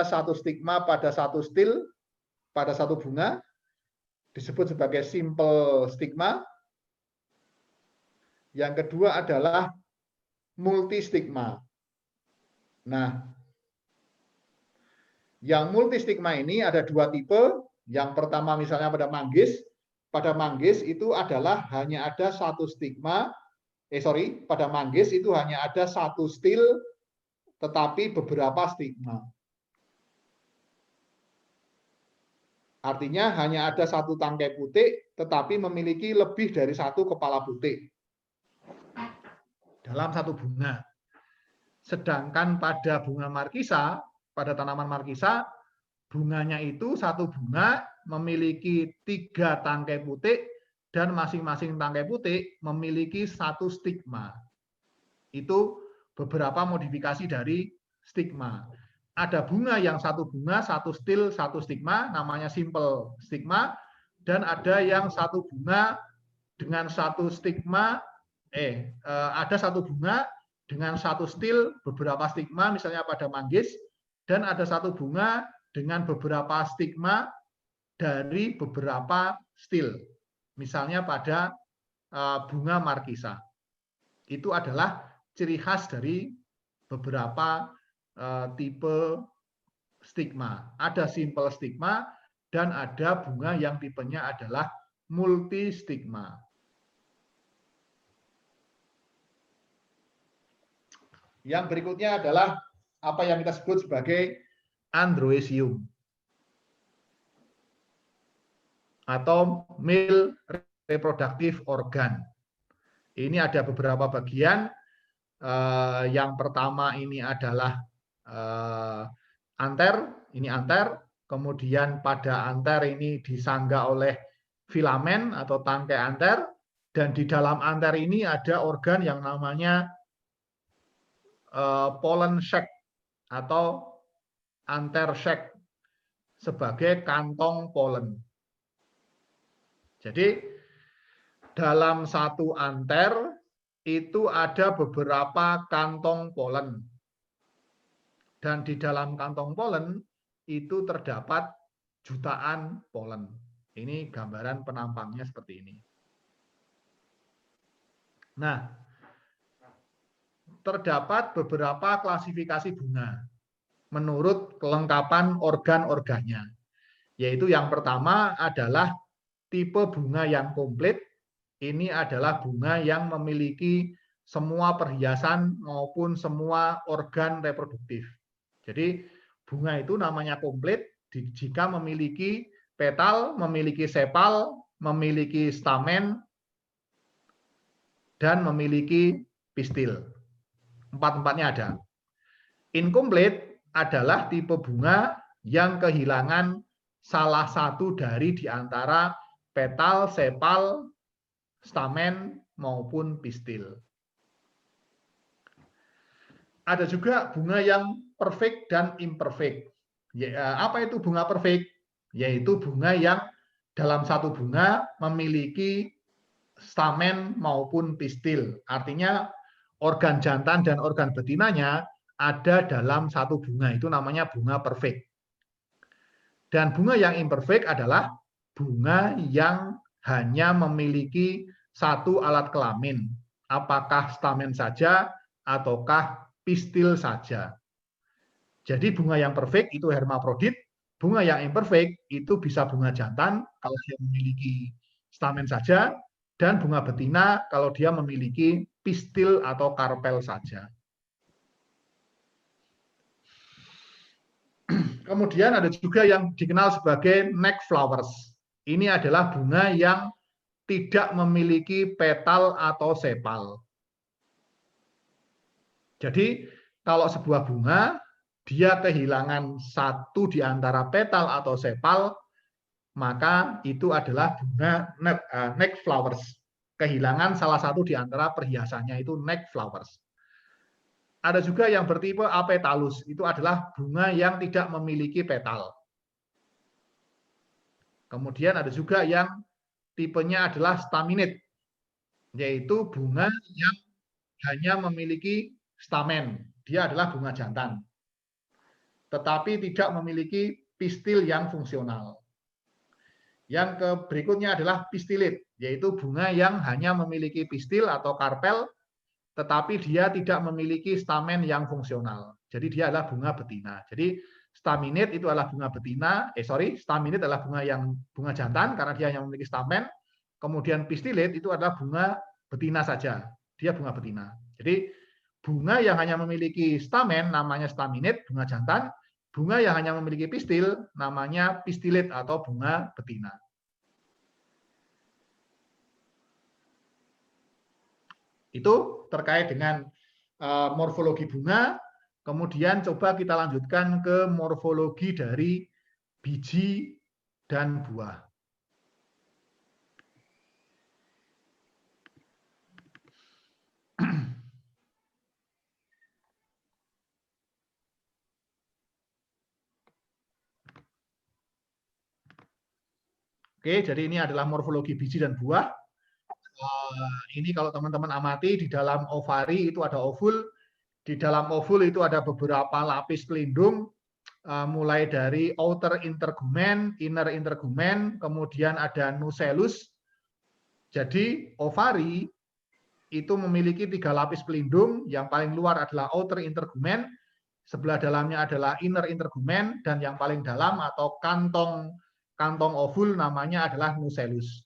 satu stigma pada satu stil, pada satu bunga, disebut sebagai simple stigma. Yang kedua adalah multi stigma. Nah, yang multi stigma ini ada dua tipe. Yang pertama misalnya pada manggis. Pada manggis itu adalah hanya ada satu stigma. Pada manggis itu hanya ada satu stil, tetapi beberapa stigma. Artinya hanya ada satu tangkai putik, tetapi memiliki lebih dari satu kepala putik dalam satu bunga. Sedangkan pada bunga markisa, pada tanaman markisa, bunganya itu satu bunga memiliki 3 tangkai putik dan masing-masing tangkai putik memiliki satu stigma. Itu beberapa modifikasi dari stigma. Ada bunga yang satu bunga, satu stil, satu stigma, namanya simple stigma, dan ada yang satu bunga dengan satu stigma, ada satu bunga dengan satu stil, beberapa stigma, misalnya pada manggis, dan ada satu bunga dengan beberapa stigma dari beberapa stil, misalnya pada bunga markisa. Itu adalah ciri khas dari beberapa tipe stigma. Ada simple stigma dan ada bunga yang tipenya adalah multi stigma. Yang berikutnya adalah apa yang kita sebut sebagai androecium atau male reproductive organ. Ini ada beberapa bagian. Yang pertama ini adalah anter, ini anter. Kemudian pada anter ini disangga oleh filamen atau tangkai anter. Dan di dalam anter ini ada organ yang namanya pollen sac atau anter sac sebagai kantong polen. Jadi dalam satu anter itu ada beberapa kantong polen. Dan di dalam kantong polen itu terdapat jutaan polen. Ini gambaran penampangnya seperti ini. Nah, terdapat beberapa klasifikasi bunga menurut kelengkapan organ-organnya. Yaitu yang pertama adalah tipe bunga yang komplit. Ini adalah bunga yang memiliki semua perhiasan maupun semua organ reproduktif. Jadi bunga itu namanya komplit jika memiliki petal, memiliki sepal, memiliki stamen, dan memiliki pistil. Empat-empatnya ada. Incomplete adalah tipe bunga yang kehilangan salah satu dari di antara petal, sepal, stamen, maupun pistil. Ada juga bunga yang perfect dan imperfect. Apa itu bunga perfect? Yaitu bunga yang dalam satu bunga memiliki stamen maupun pistil. Artinya organ jantan dan organ betinanya ada dalam satu bunga. Itu namanya bunga perfect. Dan bunga yang imperfect adalah bunga yang hanya memiliki satu alat kelamin. Apakah stamen saja ataukah pistil saja. Jadi bunga yang perfect itu hermafrodit. Bunga yang imperfect itu bisa bunga jantan kalau dia memiliki stamen saja. Dan bunga betina kalau dia memiliki pistil atau karpel saja. Kemudian ada juga yang dikenal sebagai neck flowers. Ini adalah bunga yang tidak memiliki petal atau sepal. Jadi kalau sebuah bunga dia kehilangan satu di antara petal atau sepal, maka itu adalah bunga neck flowers. Kehilangan salah satu di antara perhiasannya itu neck flowers. Ada juga yang bertipe apetalus, itu adalah bunga yang tidak memiliki petal. Kemudian ada juga yang tipenya adalah staminate, yaitu bunga yang hanya memiliki stamen. Dia adalah bunga jantan, tetapi tidak memiliki pistil yang fungsional. Yang berikutnya adalah pistilit, yaitu bunga yang hanya memiliki pistil atau karpel, tetapi dia tidak memiliki stamen yang fungsional. Jadi dia adalah bunga betina. Jadi staminate itu adalah bunga betina, staminate adalah bunga jantan karena dia hanya memiliki stamen. Kemudian pistilit itu adalah bunga betina saja. Dia bunga betina. Jadi bunga yang hanya memiliki stamen namanya staminate, bunga jantan. Bunga yang hanya memiliki pistil namanya pistilit atau bunga betina. Itu terkait dengan morfologi bunga. Kemudian coba kita lanjutkan ke morfologi dari biji dan buah. Oke, jadi ini adalah morfologi biji dan buah. Ini kalau teman-teman amati, di dalam ovari itu ada ovul. Di dalam ovul itu ada beberapa lapis pelindung, mulai dari outer intergumen, inner intergumen, kemudian ada nucellus. Jadi ovari itu memiliki 3 lapis pelindung. Yang paling luar adalah outer intergumen, sebelah dalamnya adalah inner intergumen, dan yang paling dalam atau kantong ovul namanya adalah nucellus.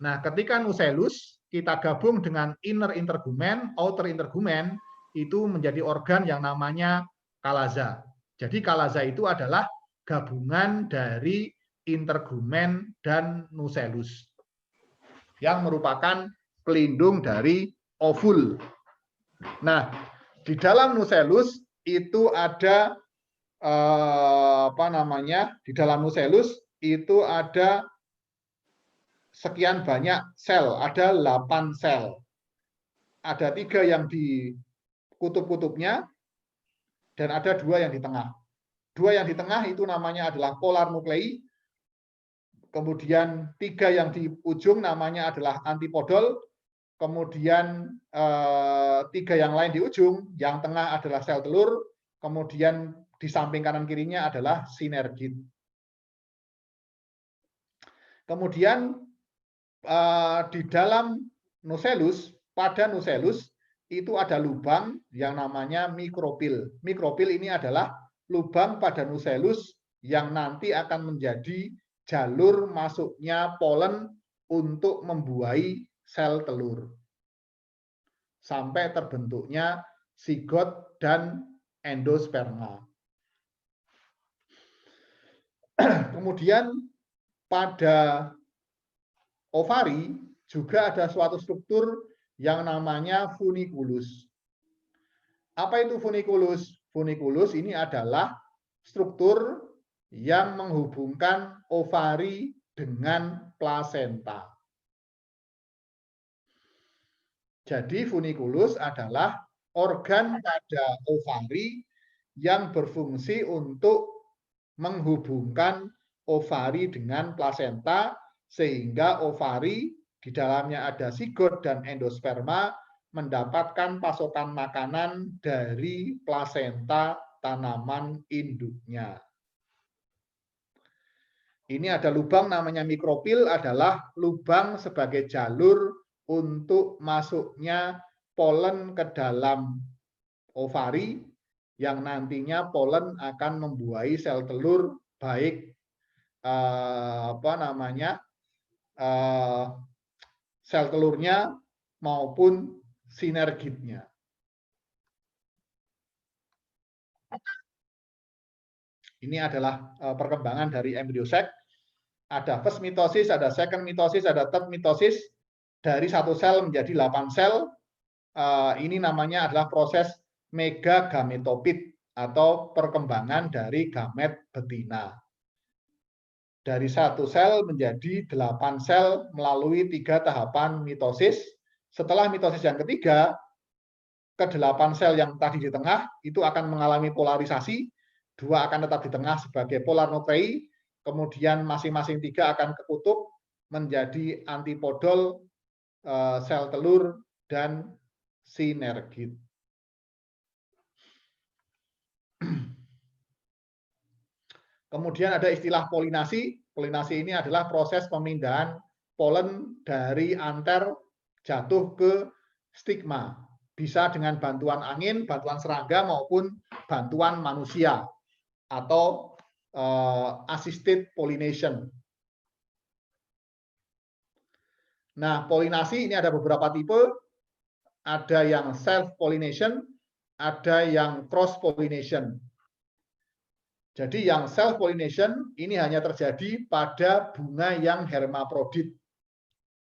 Nah, ketika nucellus kita gabung dengan inner intergumen, outer intergumen, itu menjadi organ yang namanya kalaza. Jadi kalaza itu adalah gabungan dari intergumen dan nucellus yang merupakan pelindung dari ovul. Nah, di dalam nucellus itu ada di dalam nucellus itu ada sekian banyak sel, ada 8 sel. Ada 3 yang di kutub-kutubnya, dan ada 2 yang di tengah. 2 yang di tengah itu namanya adalah polar nuklei, kemudian 3 yang di ujung namanya adalah antipodol, kemudian 3 yang lain di ujung, yang tengah adalah sel telur, kemudian di samping kanan kirinya adalah sinergit. Kemudian di dalam nucellus, pada nucellus itu ada lubang yang namanya mikropil. Mikropil ini adalah lubang pada nucellus yang nanti akan menjadi jalur masuknya polen untuk membuahi sel telur. Sampai terbentuknya zigot dan endosperma. Kemudian pada ovari juga ada suatu struktur yang namanya funiculus. Apa itu funiculus? Funiculus ini adalah struktur yang menghubungkan ovari dengan plasenta. Jadi funiculus adalah organ pada ovari yang berfungsi untuk menghubungkan ovari dengan plasenta, sehingga ovari di dalamnya ada zigot dan endosperma mendapatkan pasokan makanan dari plasenta tanaman induknya. Ini ada lubang namanya mikropil, adalah lubang sebagai jalur untuk masuknya polen ke dalam ovari, yang nantinya polen akan membuahi sel telur, baik sel telurnya maupun sinergitnya. Ini adalah perkembangan dari embryosek. Ada first mitosis, ada second mitosis, ada third mitosis. Dari 1 sel menjadi 8 sel. Ini namanya adalah proses megagametopit atau perkembangan dari gamet betina. Dari 1 sel menjadi 8 sel melalui 3 tahapan mitosis. Setelah mitosis yang ketiga, ke-8 sel yang tadi di tengah itu akan mengalami polarisasi. 2 akan tetap di tengah sebagai polar nuklei, kemudian masing-masing 3 akan kekutub menjadi antipodol, sel telur, dan sinergit. Kemudian ada istilah polinasi. Polinasi ini adalah proses pemindahan polen dari anter jatuh ke stigma. Bisa dengan bantuan angin, bantuan serangga, maupun bantuan manusia atau assisted pollination. Nah, polinasi ini ada beberapa tipe. Ada yang self-pollination, ada yang cross-pollination. Jadi yang self-pollination ini hanya terjadi pada bunga yang hermaprodit.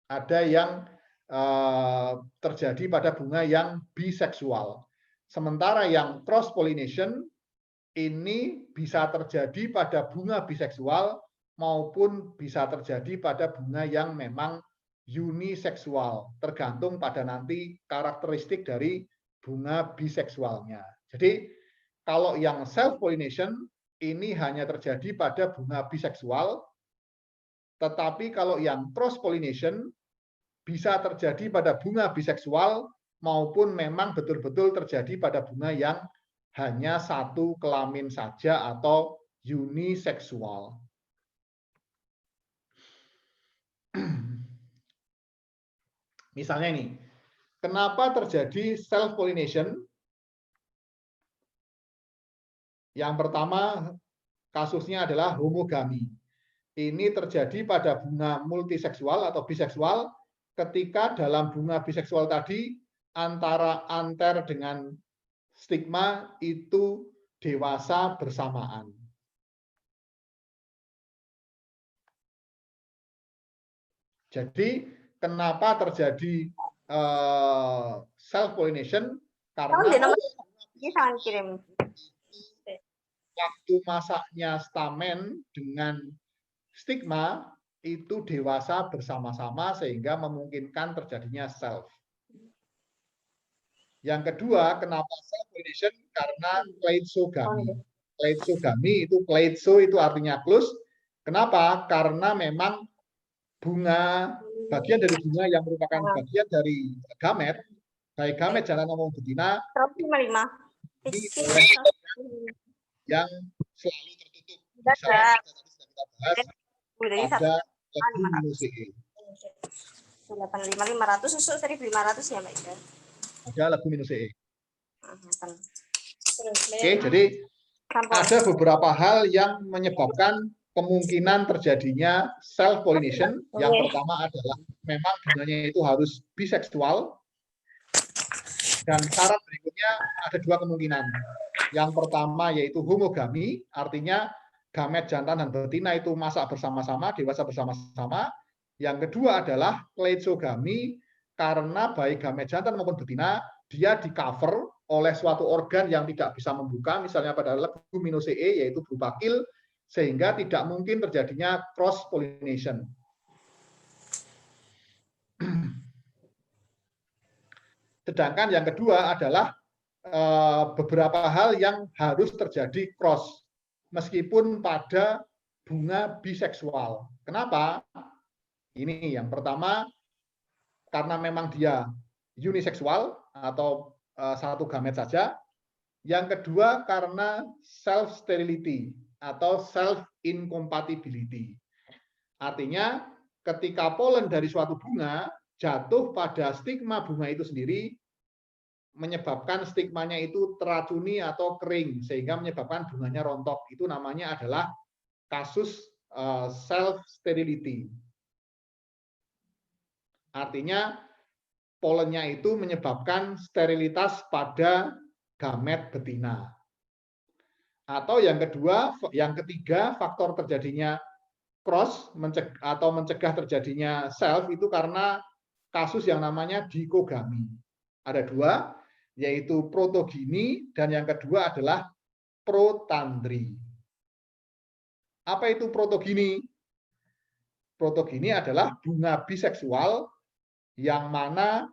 Ada yang terjadi pada bunga yang biseksual. Sementara yang cross-pollination ini bisa terjadi pada bunga biseksual maupun bisa terjadi pada bunga yang memang uniseksual, tergantung pada nanti karakteristik dari bunga biseksualnya. Jadi kalau yang self-pollination ini hanya terjadi pada bunga biseksual, tetapi kalau yang cross-pollination bisa terjadi pada bunga biseksual maupun memang betul-betul terjadi pada bunga yang hanya satu kelamin saja atau uniseksual. Misalnya ini, kenapa terjadi self-pollination? Yang pertama, kasusnya adalah homogami. Ini terjadi pada bunga multiseksual atau biseksual ketika dalam bunga biseksual tadi antara anter dengan stigma itu dewasa bersamaan. Jadi kenapa terjadi self-pollination? Karena waktu masaknya stamen dengan stigma itu dewasa bersama-sama sehingga memungkinkan terjadinya self. Yang kedua, kenapa self-pollination? Karena kleitsogami. Kleitsogami itu kleitso itu artinya close. Kenapa? Karena memang bunga, bagian dari bunga yang merupakan bagian dari gamet, baik gamet jantan maupun betina, yang selalu tertutup. Misalnya kita bahas pada legu minuseae. 85.500 susuk 1.500 ya, Mbak Ida. Ada legu minuseae. Oke, jadi ada beberapa hal yang menyebabkan kemungkinan terjadinya self-pollination. Yang pertama adalah memang bunganya itu harus biseksual. Dan syarat berikutnya ada 2 kemungkinan. Yang pertama yaitu homogami, artinya gamet jantan dan betina itu masak bersama-sama, dewasa bersama-sama. Yang kedua adalah kleitsogami, karena baik gamet jantan maupun betina, dia di cover oleh suatu organ yang tidak bisa membuka, misalnya pada legu minuseae yaitu berupa kil, sehingga tidak mungkin terjadinya cross pollination. Sedangkan yang kedua adalah beberapa hal yang harus terjadi cross meskipun pada bunga biseksual. Kenapa? Ini yang pertama karena memang dia uniseksual atau satu gamet saja. Yang kedua karena self sterility atau self incompatibility. Artinya ketika polen dari suatu bunga jatuh pada stigma bunga itu sendiri, menyebabkan stigmanya itu teracuni atau kering sehingga menyebabkan bunganya rontok. Itu namanya adalah kasus self sterility. Artinya polennya itu menyebabkan sterilitas pada gamet betina. Atau yang kedua, yang ketiga, faktor terjadinya cross atau mencegah terjadinya self itu karena kasus yang namanya dikogami. Ada 2, yaitu protogini dan yang kedua adalah protandri. Apa itu protogini? Protogini adalah bunga biseksual yang mana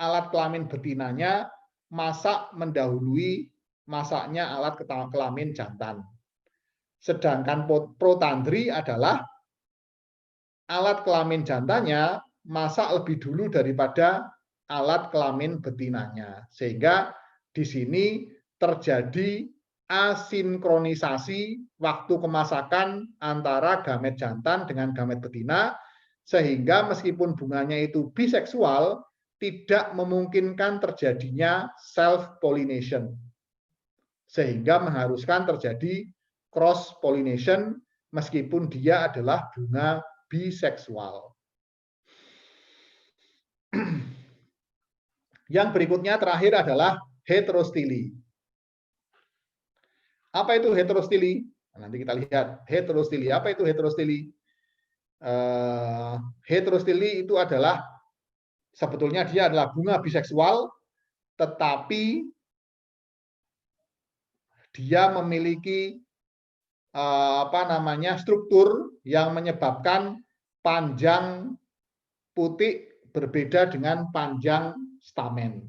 alat kelamin betinanya masak mendahului masaknya alat kelamin jantan. Sedangkan protandri adalah alat kelamin jantannya masak lebih dulu daripada alat kelamin betinanya. Sehingga di sini terjadi asinkronisasi waktu kemasakan antara gamet jantan dengan gamet betina, sehingga meskipun bunganya itu biseksual, tidak memungkinkan terjadinya self-pollination. Sehingga mengharuskan terjadi cross-pollination meskipun dia adalah bunga biseksual. Yang berikutnya terakhir adalah heterostili. Apa itu heterostili? Nanti kita lihat heterostili. Apa itu heterostili? Heterostili itu adalah sebetulnya dia adalah bunga biseksual, tetapi dia memiliki struktur yang menyebabkan panjang putik berbeda dengan panjang stamen.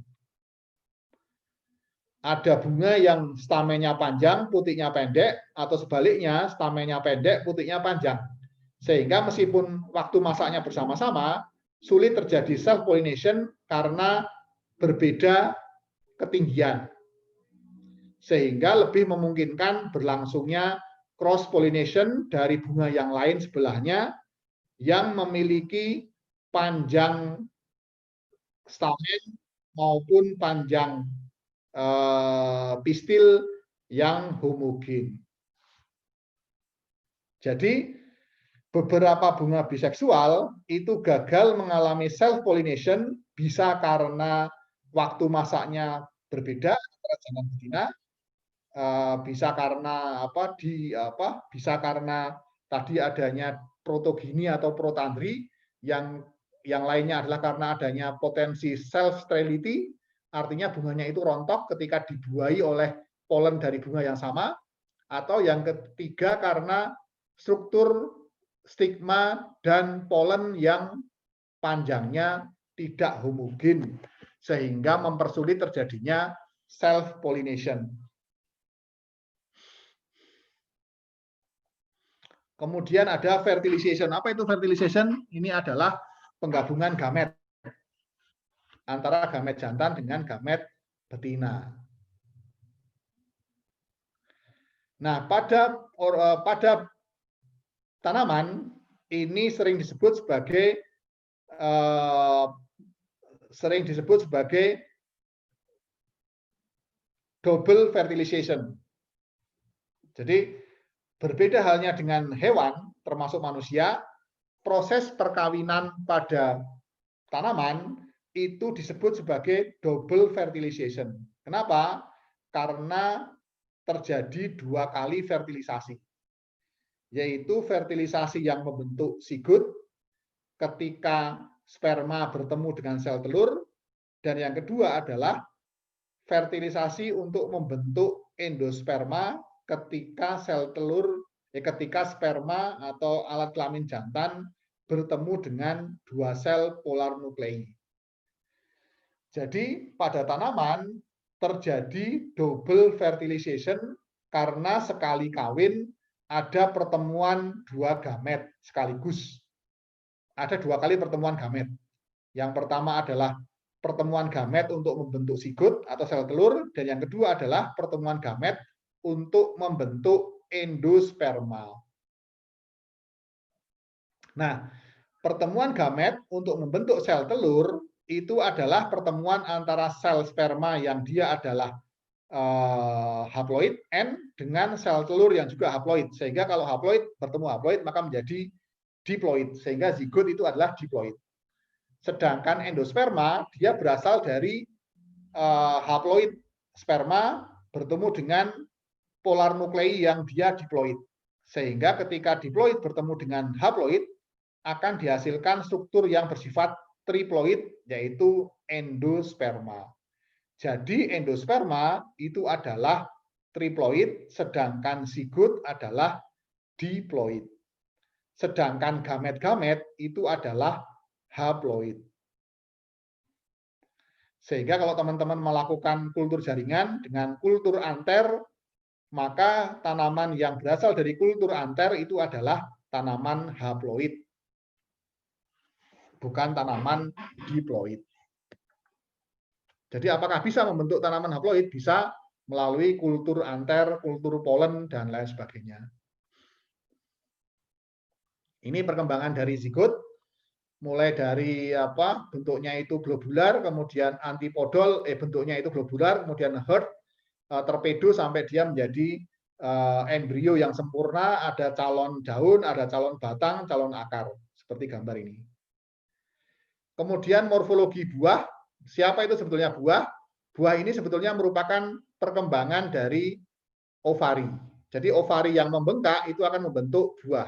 Ada bunga yang stamennya panjang, putiknya pendek, atau sebaliknya stamennya pendek, putiknya panjang. Sehingga meskipun waktu masaknya bersama-sama, sulit terjadi self-pollination karena berbeda ketinggian. Sehingga lebih memungkinkan berlangsungnya cross-pollination dari bunga yang lain sebelahnya yang memiliki panjang stamen maupun panjang pistil yang homogen. Jadi beberapa bunga biseksual itu gagal mengalami self-pollination bisa karena waktu masaknya berbeda antara jantan betina, bisa karena bisa karena tadi adanya protogini atau protandri, yang lainnya adalah karena adanya potensi self-sterility, artinya bunganya itu rontok ketika dibuahi oleh polen dari bunga yang sama, atau yang ketiga karena struktur stigma dan polen yang panjangnya tidak homogen sehingga mempersulit terjadinya self-pollination. Kemudian ada fertilization. Apa itu fertilization? Ini adalah penggabungan gamet antara gamet jantan dengan gamet betina. Nah, pada tanaman ini sering disebut sebagai double fertilization. Jadi berbeda halnya dengan hewan, termasuk manusia, proses perkawinan pada tanaman itu disebut sebagai double fertilization. Kenapa? Karena terjadi 2 kali fertilisasi, yaitu fertilisasi yang membentuk sigut ketika sperma bertemu dengan sel telur, dan yang kedua adalah fertilisasi untuk membentuk endosperma ketika ketika sperma atau alat kelamin jantan bertemu dengan 2 sel polar nuklei. Jadi pada tanaman terjadi double fertilization karena sekali kawin ada pertemuan 2 gamet sekaligus. Ada 2 kali pertemuan gamet. Yang pertama adalah pertemuan gamet untuk membentuk sigut atau sel telur, dan yang kedua adalah pertemuan gamet untuk membentuk endosperma. Nah, pertemuan gamet untuk membentuk sel telur itu adalah pertemuan antara sel sperma yang dia adalah haploid N dengan sel telur yang juga haploid. Sehingga kalau haploid bertemu haploid maka menjadi diploid. Sehingga zigot itu adalah diploid. Sedangkan endosperma dia berasal dari haploid sperma bertemu dengan polar nuklei yang dia diploid. Sehingga ketika diploid bertemu dengan haploid akan dihasilkan struktur yang bersifat triploid, yaitu endosperma. Jadi endosperma itu adalah triploid, sedangkan zigot adalah diploid. Sedangkan gamet-gamet itu adalah haploid. Sehingga kalau teman-teman melakukan kultur jaringan dengan kultur anter maka tanaman yang berasal dari kultur anter itu adalah tanaman haploid, bukan tanaman diploid. Jadi apakah bisa membentuk tanaman haploid? Bisa melalui kultur anter, kultur polen, dan lain sebagainya. Ini perkembangan dari zigot, mulai dari bentuknya itu globular, kemudian antipodol, bentuknya itu globular, kemudian herd, torpedo sampai dia menjadi embrio yang sempurna, ada calon daun, ada calon batang, calon akar, seperti gambar ini. Kemudian morfologi buah, siapa itu sebetulnya buah? Buah ini sebetulnya merupakan perkembangan dari ovari. Jadi ovari yang membengkak itu akan membentuk buah.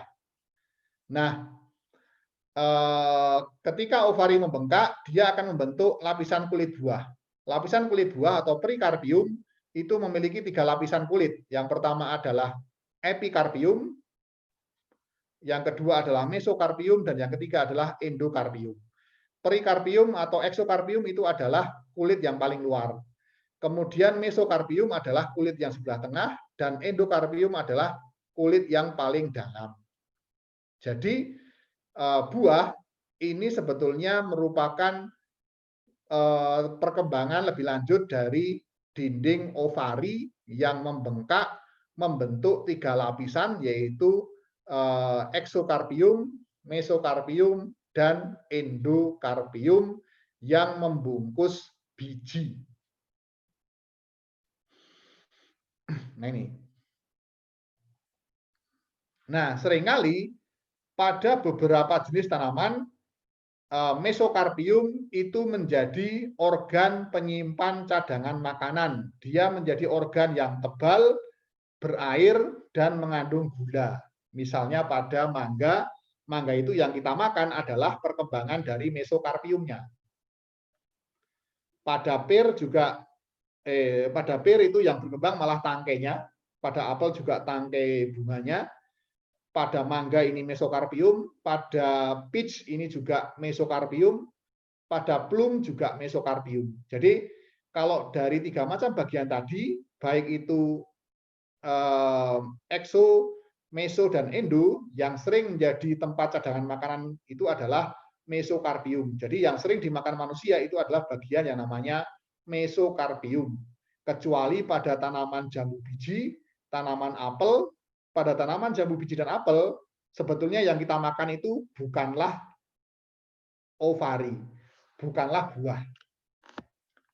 Nah, ketika ovari membengkak, dia akan membentuk lapisan kulit buah. Lapisan kulit buah atau perikarpium itu memiliki 3 lapisan kulit. Yang pertama adalah epikarpium, yang kedua adalah mesokarpium, dan yang ketiga adalah endokarpium. Perikarpium atau eksokarpium itu adalah kulit yang paling luar. Kemudian mesokarpium adalah kulit yang sebelah tengah, dan endokarpium adalah kulit yang paling dalam. Jadi buah ini sebetulnya merupakan perkembangan lebih lanjut dari dinding ovari yang membengkak membentuk 3 lapisan, yaitu eksokarpium, mesokarpium, dan endokarpium yang membungkus biji. Nah ini. Nah, seringkali pada beberapa jenis tanaman, mesokarpium itu menjadi organ penyimpan cadangan makanan. Dia menjadi organ yang tebal, berair, dan mengandung gula. Misalnya pada mangga, mangga itu yang kita makan adalah perkembangan dari mesokarpiumnya. Pada pir juga, pada pir itu yang berkembang malah tangkainya. Pada apel juga tangkai bunganya. Pada mangga ini mesokarpium, pada peach ini juga mesokarpium, pada plum juga mesokarpium. Jadi kalau dari 3 macam bagian tadi, baik itu ekso, meso, dan endo, yang sering menjadi tempat cadangan makanan itu adalah mesokarpium. Jadi yang sering dimakan manusia itu adalah bagian yang namanya mesokarpium. Kecuali pada tanaman jambu biji, tanaman apel. Pada tanaman jambu biji dan apel, sebetulnya yang kita makan itu bukanlah ovari, bukanlah buah.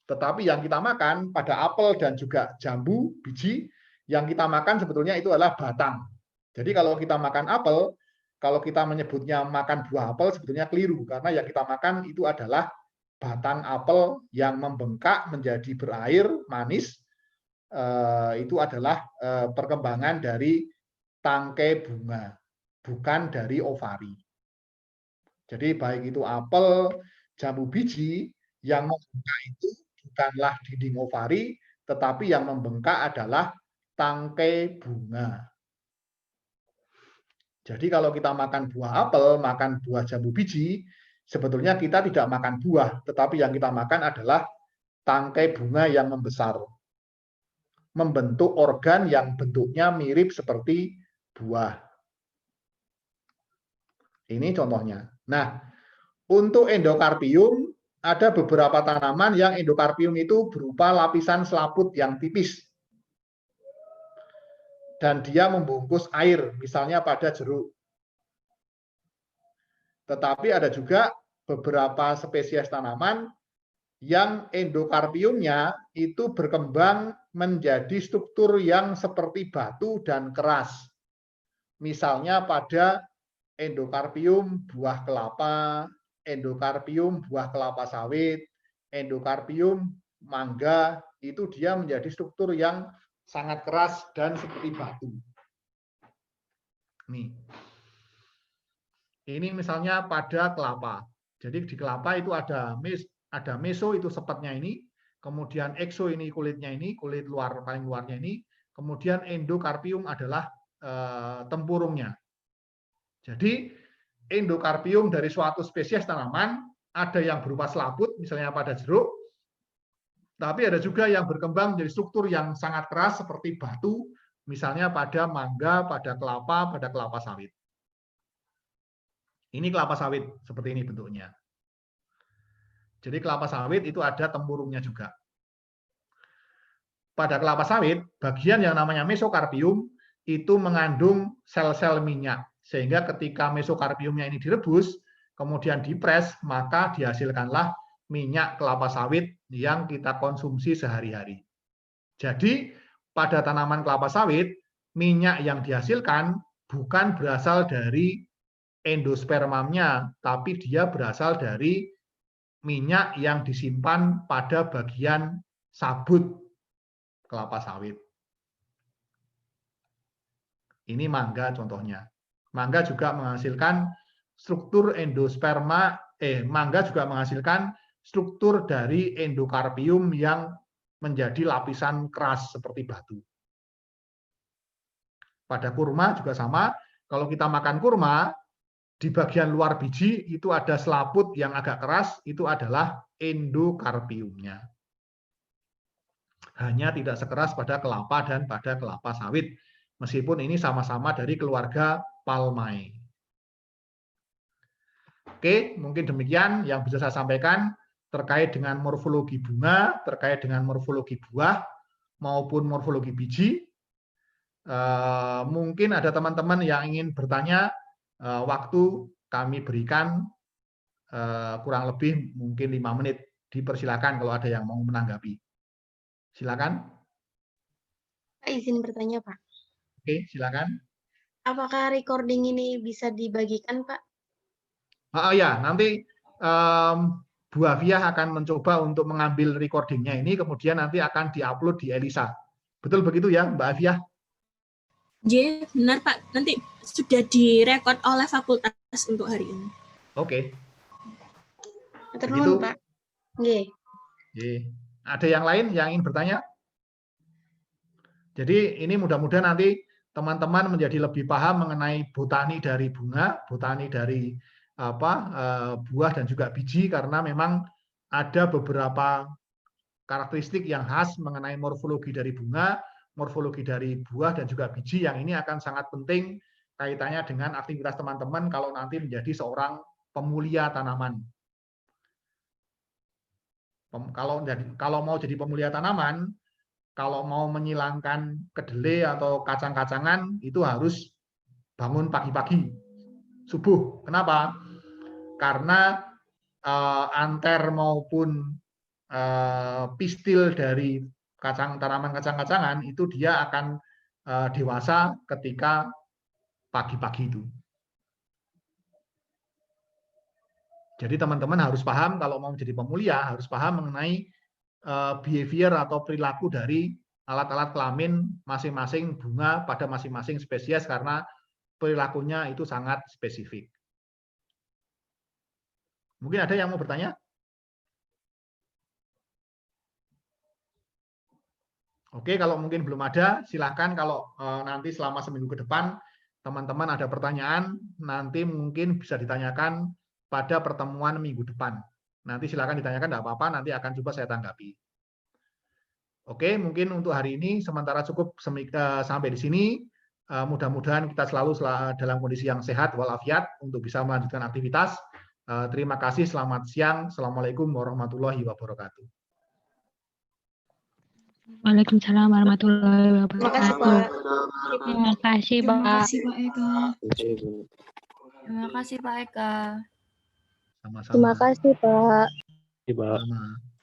Tetapi yang kita makan pada apel dan juga jambu biji, yang kita makan sebetulnya itu adalah batang. Jadi kalau kita makan apel, kalau kita menyebutnya makan buah apel, sebetulnya keliru. Karena yang kita makan itu adalah batang apel yang membengkak menjadi berair, manis. Itu adalah perkembangan dari tangkai bunga, bukan dari ovari. Jadi baik itu apel, jambu biji, yang membengkak itu bukanlah dinding ovari, tetapi yang membengkak adalah tangkai bunga. Jadi kalau kita makan buah apel, makan buah jambu biji, sebetulnya kita tidak makan buah, tetapi yang kita makan adalah tangkai bunga yang membesar, membentuk organ yang bentuknya mirip seperti buah. Ini contohnya. Nah, untuk endokarpium, ada beberapa tanaman yang endokarpium itu berupa lapisan selaput yang tipis. Dan dia membungkus air, misalnya pada jeruk. Tetapi ada juga beberapa spesies tanaman yang endokarpiumnya itu berkembang menjadi struktur yang seperti batu dan keras. Misalnya pada endokarpium buah kelapa, endokarpium buah kelapa sawit, endokarpium mangga, itu dia menjadi struktur yang sangat keras dan seperti batu. Nih. Ini misalnya pada kelapa. Jadi di kelapa itu ada meso, itu sepatnya ini, kemudian ekso ini kulitnya ini, kulit luar paling luarnya ini, kemudian endokarpium adalah tempurungnya. Jadi endokarpium dari suatu spesies tanaman ada yang berupa selaput, misalnya pada jeruk, tapi ada juga yang berkembang menjadi struktur yang sangat keras seperti batu Misalnya pada mangga, pada kelapa sawit. Ini kelapa sawit, seperti ini bentuknya. Jadi kelapa sawit itu ada tempurungnya juga. Pada kelapa sawit, bagian yang namanya mesokarpium itu mengandung sel-sel minyak. Sehingga ketika mesokarpiumnya ini direbus, kemudian dipres, maka dihasilkanlah minyak kelapa sawit yang kita konsumsi sehari-hari. Jadi, pada tanaman kelapa sawit, minyak yang dihasilkan bukan berasal dari endospermanya, tapi dia berasal dari minyak yang disimpan pada bagian sabut kelapa sawit. Ini mangga contohnya. Mangga juga menghasilkan struktur endosperma, mangga juga menghasilkan struktur dari endokarpium yang menjadi lapisan keras seperti batu. Pada kurma juga sama, kalau kita makan kurma, di bagian luar biji itu ada selaput yang agak keras, itu adalah endokarpiumnya. Hanya tidak sekeras pada kelapa dan pada kelapa sawit, meskipun ini sama-sama dari keluarga Palmae. Oke, mungkin demikian yang bisa saya sampaikan terkait dengan morfologi bunga, terkait dengan morfologi buah, maupun morfologi biji. Mungkin ada teman-teman yang ingin bertanya, waktu kami berikan kurang lebih mungkin 5 menit. Dipersilakan kalau ada yang mau menanggapi. Silakan. Pak, izin bertanya, Pak. Oke, silakan. Apakah recording ini bisa dibagikan, Pak? Ya, nanti Bu Afia akan mencoba untuk mengambil recordingnya ini, kemudian nanti akan diupload di Elisa. Betul begitu ya, Mbak Afia? Iya, benar Pak. Nanti sudah direkod oleh fakultas untuk hari ini. Oke. Terus, Pak. Nggih. Ada yang lain yang ingin bertanya? Jadi ini mudah-mudahan nanti teman-teman menjadi lebih paham mengenai botani dari bunga, botani dari buah dan juga biji, karena memang ada beberapa karakteristik yang khas mengenai morfologi dari bunga, morfologi dari buah dan juga biji yang ini akan sangat penting kaitannya dengan aktivitas teman-teman kalau nanti menjadi seorang pemulia tanaman. Kalau mau jadi pemulia tanaman, kalau mau menyilangkan kedelai atau kacang-kacangan itu harus bangun pagi-pagi, subuh. Kenapa? Karena anter maupun pistil dari tanaman kacang-kacangan itu dia akan dewasa ketika pagi-pagi itu. Jadi teman-teman harus paham kalau mau menjadi pemulia, harus paham mengenai behavior atau perilaku dari alat-alat kelamin masing-masing bunga pada masing-masing spesies, karena perilakunya itu sangat spesifik. Mungkin ada yang mau bertanya? Oke, kalau mungkin belum ada, silahkan kalau nanti selama seminggu ke depan teman-teman ada pertanyaan, nanti mungkin bisa ditanyakan pada pertemuan minggu depan. Nanti silakan ditanyakan, tidak apa-apa, nanti akan coba saya tanggapi. Oke, mungkin untuk hari ini sementara cukup sampai di sini. Mudah-mudahan kita selalu dalam kondisi yang sehat walafiat untuk bisa melanjutkan aktivitas. Terima kasih, selamat siang. Assalamualaikum warahmatullahi wabarakatuh. Waalaikumsalam warahmatullahi wabarakatuh. Terima kasih, Pak. Terima kasih, Pak. Terima kasih Pak Eka. Terima kasih Pak Eka. Sama-sama. Terima kasih, Pak. Sama.